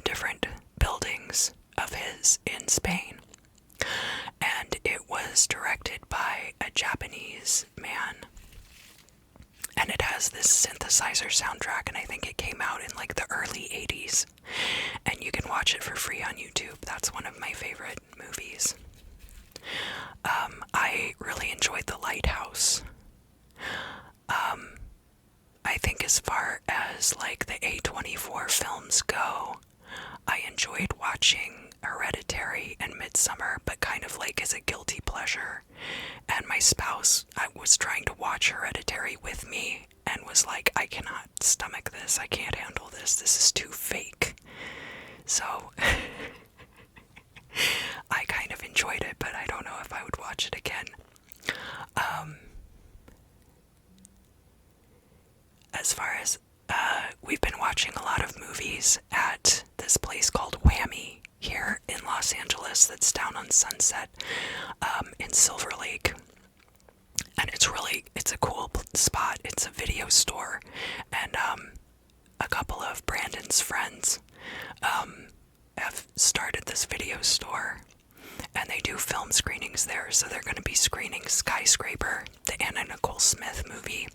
different buildings of his in Spain. And it was directed by a Japanese man. And it has this synthesizer soundtrack, and I think it came out in like the early 80s. And you can watch it for free on YouTube. That's one of my favorite movies. I really enjoyed The Lighthouse. I think as far as like the A24 films go, I enjoyed watching Hereditary and Midsummer, but kind of like as a guilty pleasure. And my spouse, I was trying to watch Hereditary with me and was like, I cannot stomach this, I can't handle this, this is too fake. So I kind of enjoyed it, but I don't know if I would watch it again. As far as we've been watching a lot of movies at this place called Whammy here in Los Angeles that's down on Sunset in Silver Lake. And it's a cool spot. It's a video store. And a couple of Brandon's friends have started this video store. And they do film screenings there. So they're going to be screening Skyscraper, the Anna Nicole Smith movie.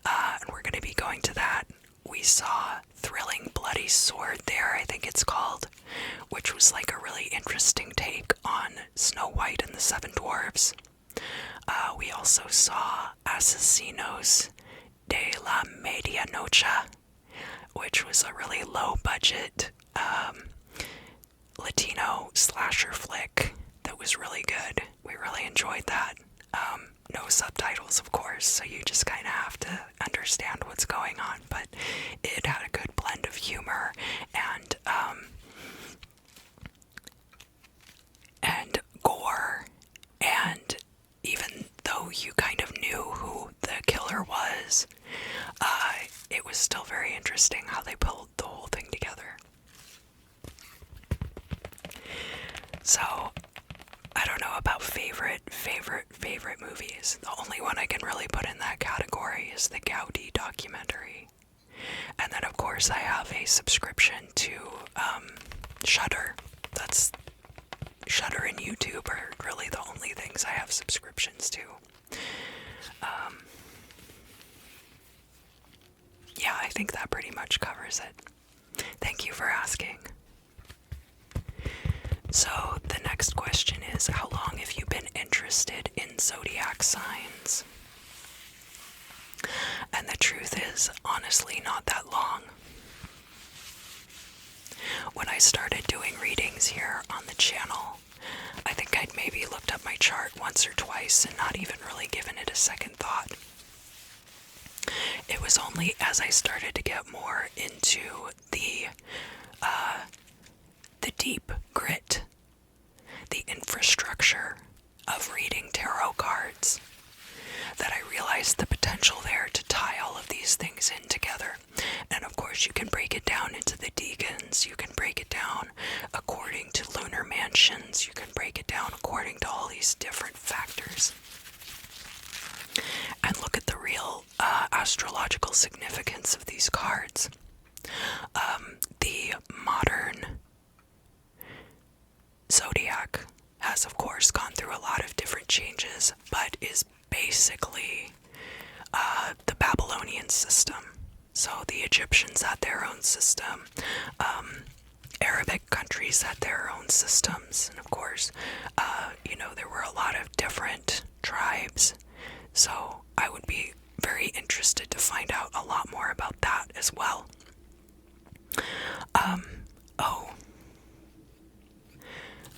And we're going to be going to that. We saw Thrilling Bloody Sword there, I think it's called, which was like a really interesting take on Snow White and the Seven Dwarfs. We also saw Asesinos de la Medianoche, which was a really low-budget Latino slasher flick that was really good. We really enjoyed that. No subtitles, of course, so you just kind of have to understand what's going on, but it had a good blend of humor and gore, and even though you kind of knew who the killer was, it was still very interesting how they pulled the whole thing together. So, I don't know about favorite movies. The only one I can really put in that category is the Gaudi documentary. And then, of course, I have a subscription to Shudder. That's Shudder and YouTube are really the only things I have subscriptions to. Yeah, I think that pretty much covers it. Thank you for asking. So, the next question is, how long have you been interested in zodiac signs? And the truth is, honestly, not that long. When I started doing readings here on the channel, I think I'd maybe looked up my chart once or twice and not even really given it a second thought. It was only as I started to get more into the deep grit, the infrastructure of reading tarot cards, that I realized the potential there to tie all of these things in together. And of course you can break it down into the decans, you can break it down according to lunar mansions, you can break it down according to all these different factors. And look at the real astrological significance of these cards. The modern zodiac has, of course, gone through a lot of different changes, but is basically the Babylonian system. So the Egyptians had their own system, Arabic countries had their own systems, and of course, there were a lot of different tribes. So I would be very interested to find out a lot more about that as well.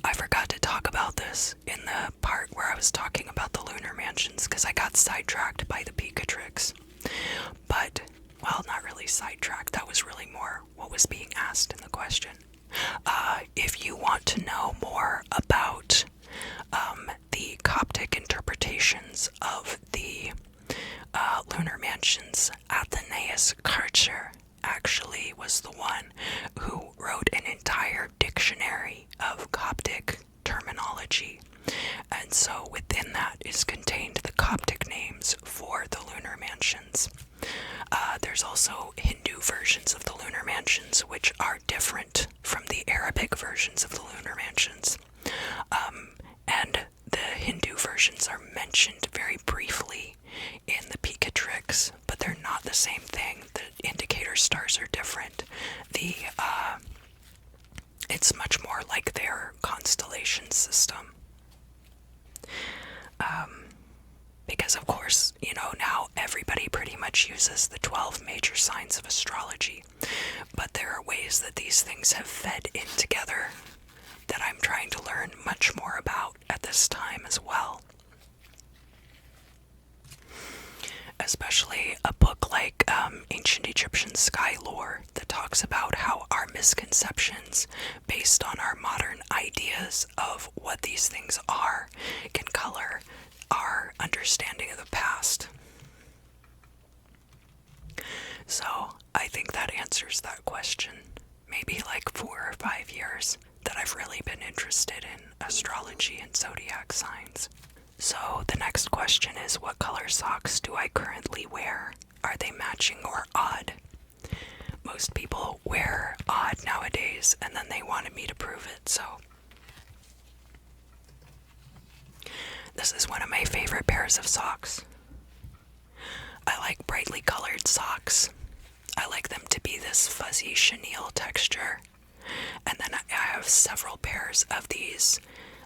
I forgot to talk about this in the part where I was talking about the lunar mansions because I got sidetracked by the Picatrix. But, well, not really sidetracked. That was really more what was being asked in the question. If you want to know more about the Coptic interpretations of the lunar mansions, Athenaeus Karcher actually was the one who wrote an entire dictionary of Coptic terminology. And so within that is contained the Coptic names for the lunar mansions. There's also Hindu versions of the lunar mansions, which are different from the Arabic versions of the lunar mansions. And the Hindu versions are mentioned very briefly in the Picatrix, but they're not the same thing. The indicator stars are different. It's much more like their constellation system. Because of course, now everybody pretty much uses the 12 major signs of astrology, but there are ways that these things have fed in together that I'm trying to learn much more about at this time as well. Especially a book like Ancient Egyptian Sky Lore that talks about how our misconceptions based on our modern ideas of what these things are can color our understanding of the past. So I think that answers that question. Maybe like 4 or 5 years that I've really been interested in astrology and zodiac signs. So the next question is, what color socks do I currently wear? Are they matching or odd? Most people wear odd nowadays, and then they wanted me to prove it, so. This is one of my favorite pairs of socks. I like brightly colored socks. I like them to be this fuzzy chenille texture. And then I have several pairs of these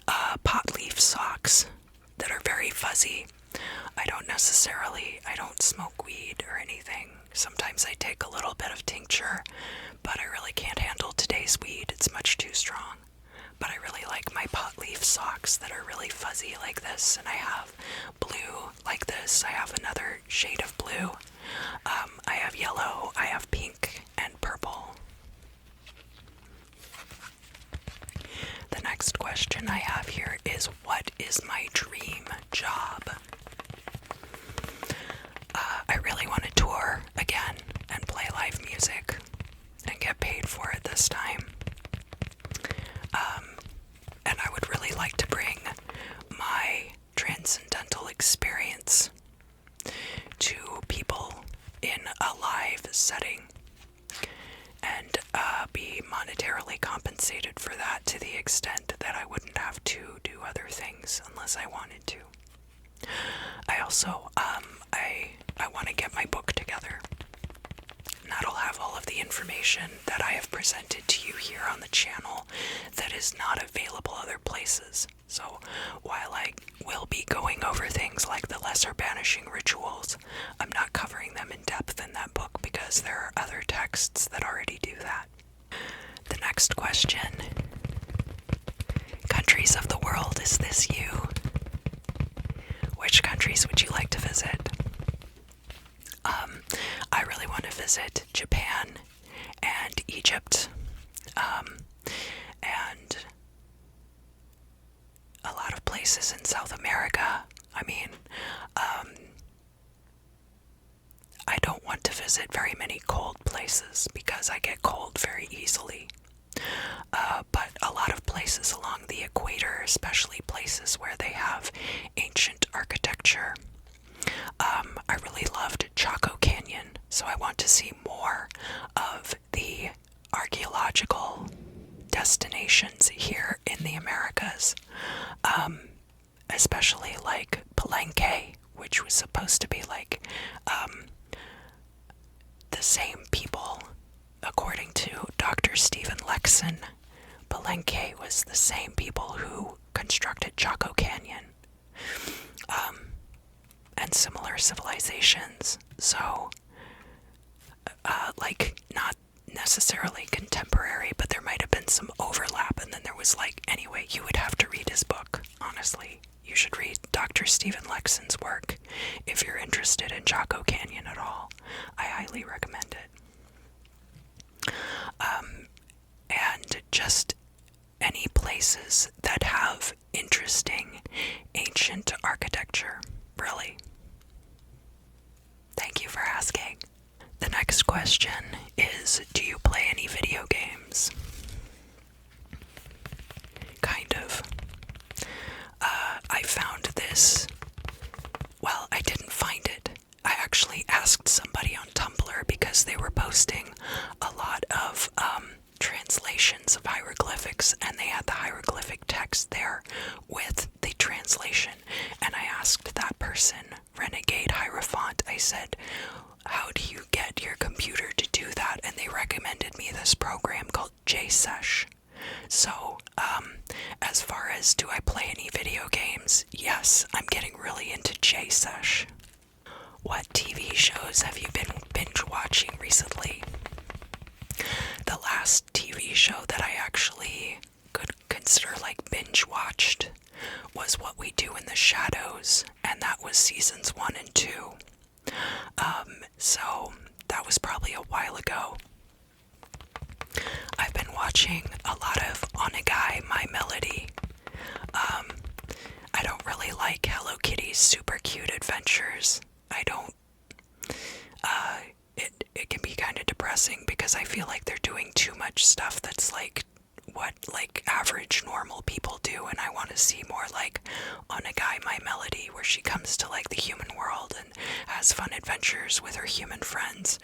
pot leaf socks that are very fuzzy. I don't smoke weed or anything. Sometimes I take a little bit of tincture, but I really can't handle today's weed. It's much too strong. But I really like my pot leaf socks that are really fuzzy like this, and I have blue like this. I have another shade of blue. I have yellow, I have pink, and purple. The next question I have here is, what is my dream job? I really want to tour again and play live music and get paid for it this time. And I would really like to bring my transcendental experience to people in a live setting and be monetarily compensated for that to the extent that I wouldn't have to do other things unless I wanted to. I also, I want to get my book together. And that'll have all of the information that I have presented to you here on the channel that is not available other places. So while I will be going over things like the lesser banishing rituals, I'm not covering them in depth in that book because there are other texts that already do that. The next question. Countries of the world, is this you? Which countries would you like to visit? I really want to visit Japan and Egypt, and a lot of places in South America. I mean, I don't want to visit very many cold places because I get cold very easily. But a lot of places along the equator, especially places where they have ancient architecture. I really loved Chaco Canyon, so I want to see more of the archaeological destinations here in the Americas, especially like Palenque, which was supposed to be like the same people, according to Dr. Stephen Lexon. Palenque was the same people who constructed Chaco Canyon. And similar civilizations, so like not necessarily contemporary, but there might have been some overlap, and then there was anyway, you would have to read his book, honestly. You should read places that have interesting ancient architecture, really. Thank you for asking. The next question is, do you play any video games? Kind of. I found this. Well, I didn't find it. I actually asked somebody on Tumblr because they were posting a lot of translations of hieroglyphics, and they had the hieroglyphic text there with the translation. And I asked that person, Renegade Hierophant, I said, how do you get your computer to do that? And they recommended me this program called JSesh. So, as far as do I play any video games, yes, I'm getting really into JSesh. What TV shows have you been binge watching recently? The last TV show that I actually could consider like binge watched was What We Do in the Shadows, and that was seasons 1 and 2. So that was probably a while ago. I've been watching a lot of Onegai My Melody. I don't really like Hello Kitty's super cute adventures. I don't, it can be kind of depressing because I feel like they're doing too much stuff that's like what like average normal people do, and I want to see more like Onegai My Melody, where she comes to like the human world and has fun adventures with her human friends,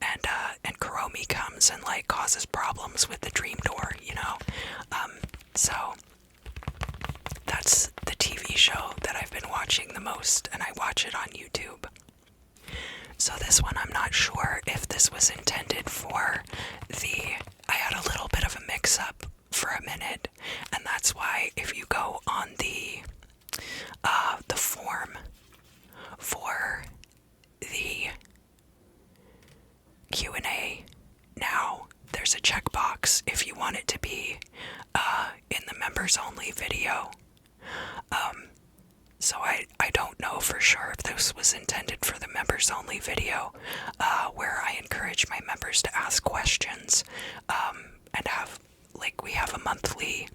and Kuromi comes and like causes problems with the dream door, you know. So that's the TV show that I've been watching the most, and I watch it on YouTube. So this one, I'm not sure if this was intended for I had a little bit of a mix-up for a minute, and that's why if you go on the form for the Q&A now, there's a checkbox if you want it to be in the members only video. So I don't know for sure if this was intended for the members only video, where I encourage my members to ask questions, and have, like, we have a monthly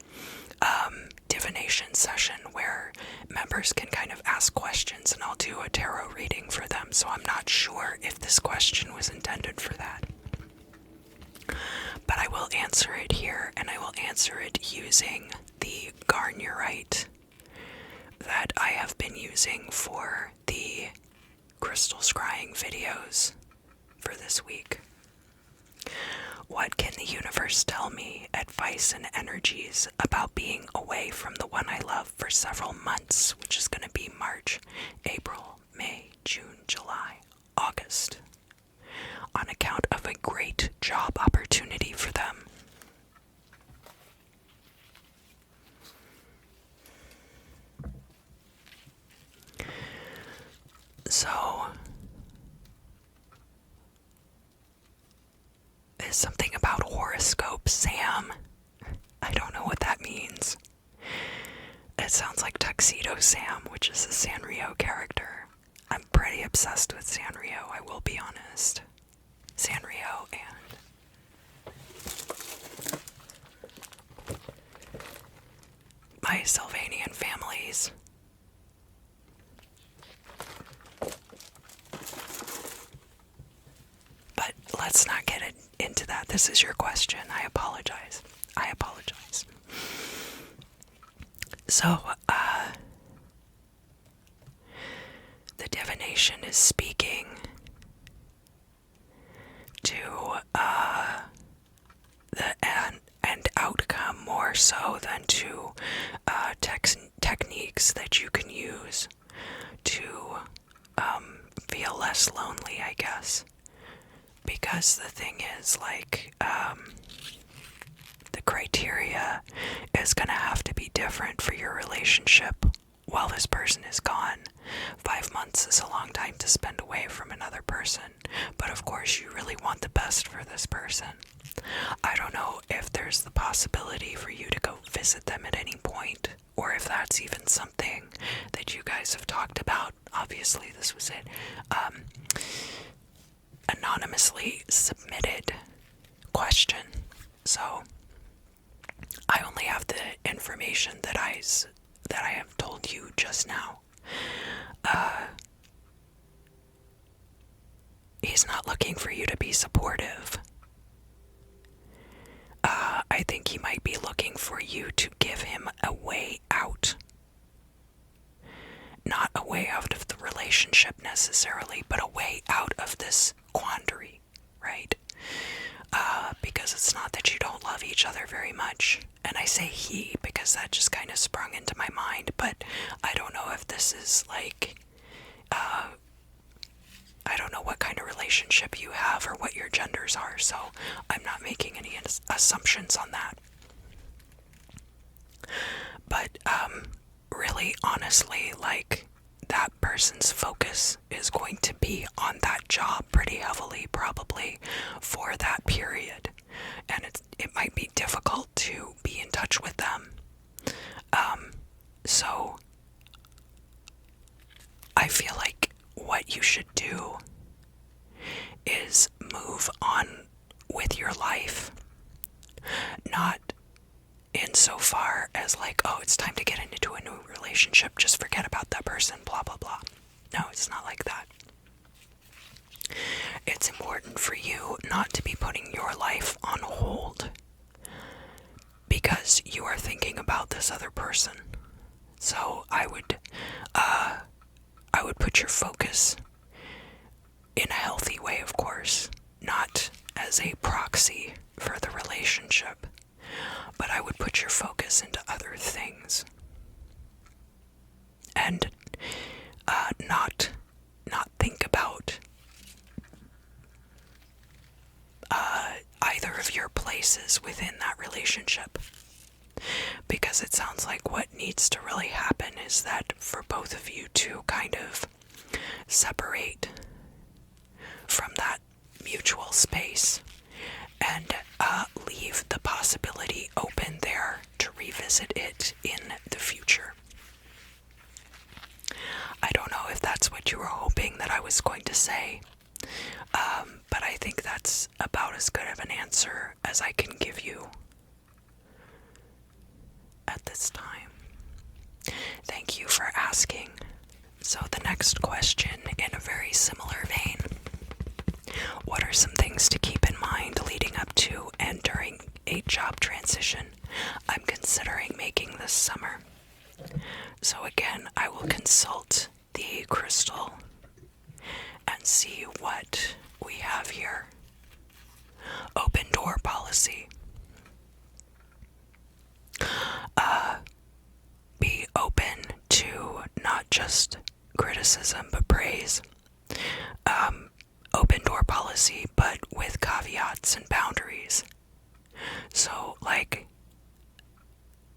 divination session where members can kind of ask questions, and I'll do a tarot reading for them. So I'm not sure if this question was intended for that. But I will answer it here, and I will answer it using the garnierite that I have been using for the crystal scrying videos for this week. What can the universe tell me, advice and energies, about being away from the one I love for several months, which is going to be March, April, May, June, July, August, on account of a great job opportunity for them? So, is something about horoscope, Sam? I don't know what that means. It sounds like Tuxedo Sam, which is a Sanrio character. I'm pretty obsessed with Sanrio, I will be honest. Sanrio and my Sylvanian families. But let's not get into that. This is your question. I apologize. So, the divination is speaking to the end outcome more so than to techniques that you can use to feel less lonely, I guess. Because the thing is, like, the criteria is gonna have to be different for your relationship while this person is gone. 5 months is a long time to spend away from another person, but of course you really want the best for this person. I don't know if there's the possibility for you to go visit them at any point, or if that's even something that you guys have talked about. Obviously this was it. Anonymously submitted question, so I only have the information that I have told you just now. He's not looking for you to be supportive. I think he might be looking for you to give him a way out. Not a way out of the relationship necessarily, but a way out of this quandary, right? Because it's not that you don't love each other very much. And I say he because that just kind of sprung into my mind, but I don't know if this is like, I don't know what kind of relationship you have or what your genders are, so I'm not making any assumptions on that. But, really, honestly, like, that person's focus is going to be on that job pretty heavily, probably, for that period. And it might be difficult to be in touch with them. So, I feel like what you should do is move on with your life. Not insofar as like, oh, it's time to get into a new relationship, just forget about that person, blah, blah, blah. No, it's not like that. It's important for you not to be putting your life on hold because you are thinking about this other person. So I would put your focus in a healthy way, of course, not as a proxy for the relationship, but I would put your focus into other things. And not think about either of your places within that relationship. Because it sounds like what needs to really happen is that for both of you to kind of separate from that mutual space and leave the possibility open there to revisit it in the future. I don't know if that's what you were hoping that I was going to say, but I think that's about as good of an answer as I can give you at this time. Thank you for asking. So the next question, in a very similar vein: what are some things to keep in mind leading up to and during a job transition I'm considering making this summer? So again, I will consult the crystal and see what we have here. Open door policy. Be open to not just criticism but praise. Open door policy, but with caveats and boundaries. So, like,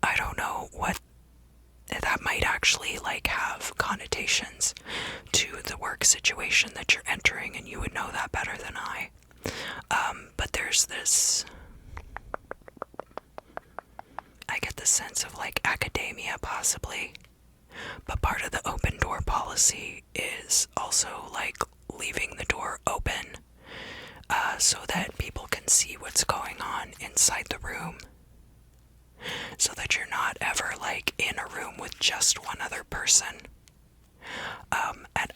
I don't know what that might actually, like, have connotations to the work situation that you're entering, and you would know that better than I. But there's this, I get the sense of, like, academia, possibly. But part of the open door policy is also, like, leaving the door open so that people can see what's going on inside the room. So that you're not ever, like, in a room with just one other person. And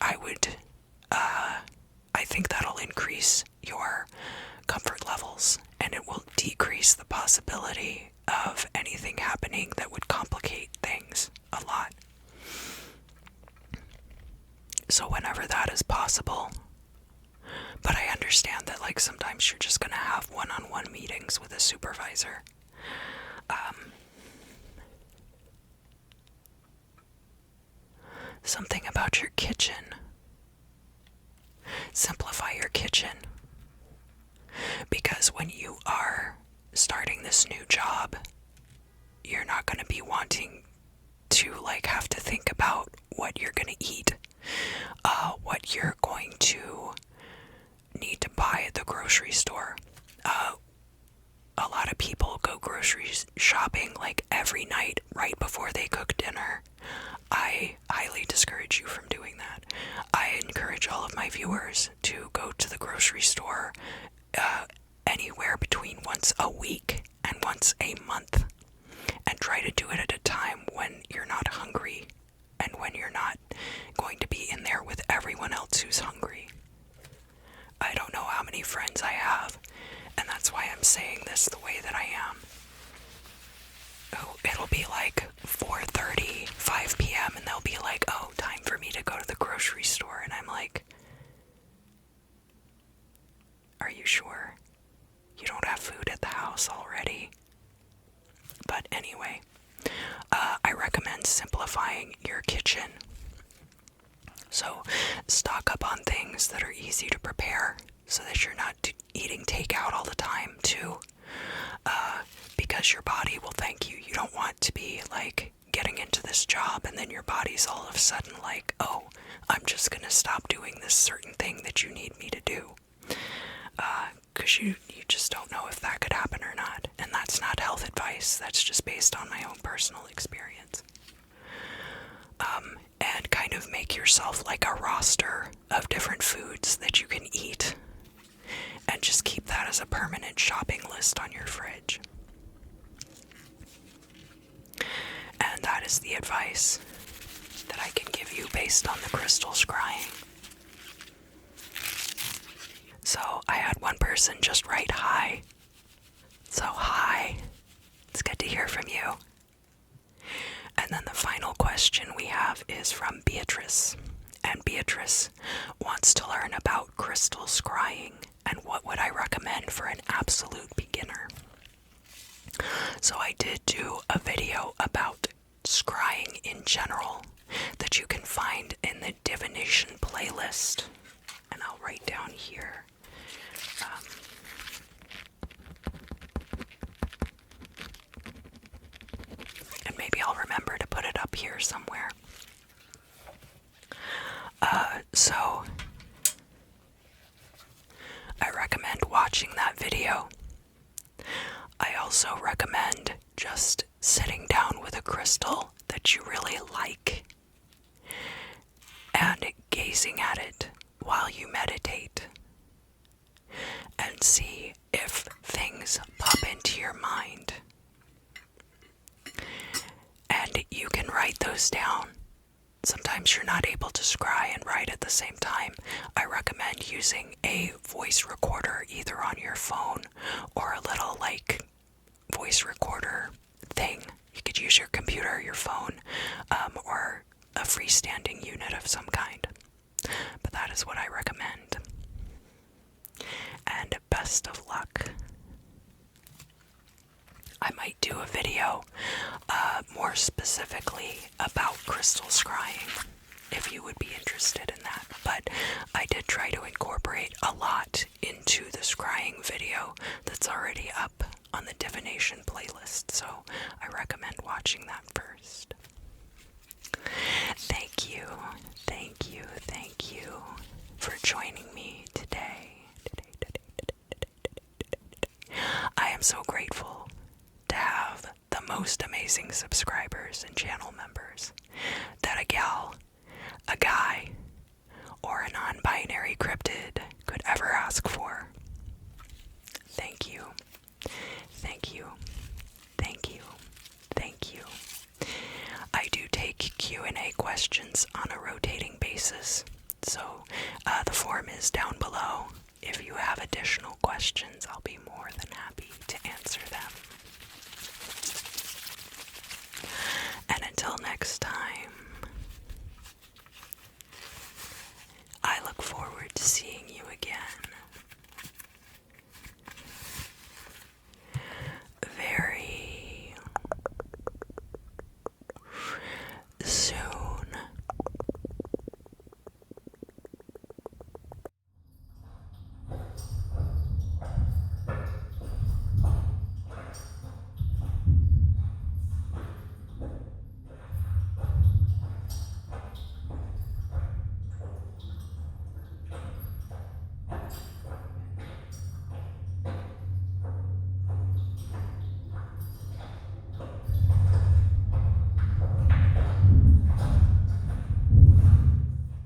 I think that'll increase your comfort levels, and it will decrease the possibility of anything happening that would complicate things a lot. So whenever that is possible. But I understand that, like, sometimes you're just gonna have one-on-one meetings with a supervisor. Something about your kitchen. Simplify your kitchen. Because when you are starting this new job, you're not going to be wanting to, like, have to think about what you're going to eat, what you're going to need to buy at the grocery store. A lot of people go grocery shopping, like, every night right before they cook dinner. I highly discourage you from doing that. I encourage all of my viewers to go to the grocery store anywhere between once a week and once a month, and and try to do it at a time when you're not hungry and when you're not going to be in there with everyone else who's hungry. I don't know how many friends I have, and that's why I'm saying this the way that I am. Oh, it'll be like 4:30, 5 p.m. and they'll be like, oh, time for me to go to the grocery store. And I'm like, are you sure? You don't have food at the house already? But anyway, I recommend simplifying your kitchen. So stock up on things that are easy to prepare so that you're not eating takeout all the time too. Because your body will thank you. You don't want to be like getting into this job and then your body's all of a sudden like, oh, I'm just gonna stop doing this certain thing that you need me to do. Because you just don't know if that could happen or not. And that's not health advice, that's just based on my own personal experience. And kind of make yourself like a roster of different foods that you can eat. And just keep that as a permanent shopping list on your fridge. And that is the advice that I can give you based on the crystal scrying. So I had one person just write hi. So hi, it's good to hear from you. And then the final question we have is from Beatrice. And Beatrice wants to learn about crystal scrying and what would I recommend for an absolute beginner. So I did do a video about scrying in general that you can find in the divination playlist. And I'll write down here. And maybe I'll remember to put it up here somewhere. So I recommend watching that video. I also recommend just sitting down with a crystal that you really like and gazing at it while you meditate and see if things pop into your mind. And you can write those down. Sometimes you're not able to scry and write at the same time. I recommend using a voice recorder either on your phone or a little like voice recorder thing. You could use your computer, your phone, or a freestanding unit of some kind. But that is what I recommend. And best of luck. I might do a video more specifically about crystal scrying if you would be interested in that. But I did try to incorporate a lot into the scrying video that's already up on the divination playlist, so I recommend watching that first. Thank you for joining me today. I am so grateful to have the most amazing subscribers and channel members that a gal, a guy, or a non-binary cryptid could ever ask for. Thank you. I do take Q&A questions on a rotating basis, so the form is down below. If you have additional questions, I'll be more than happy to answer them.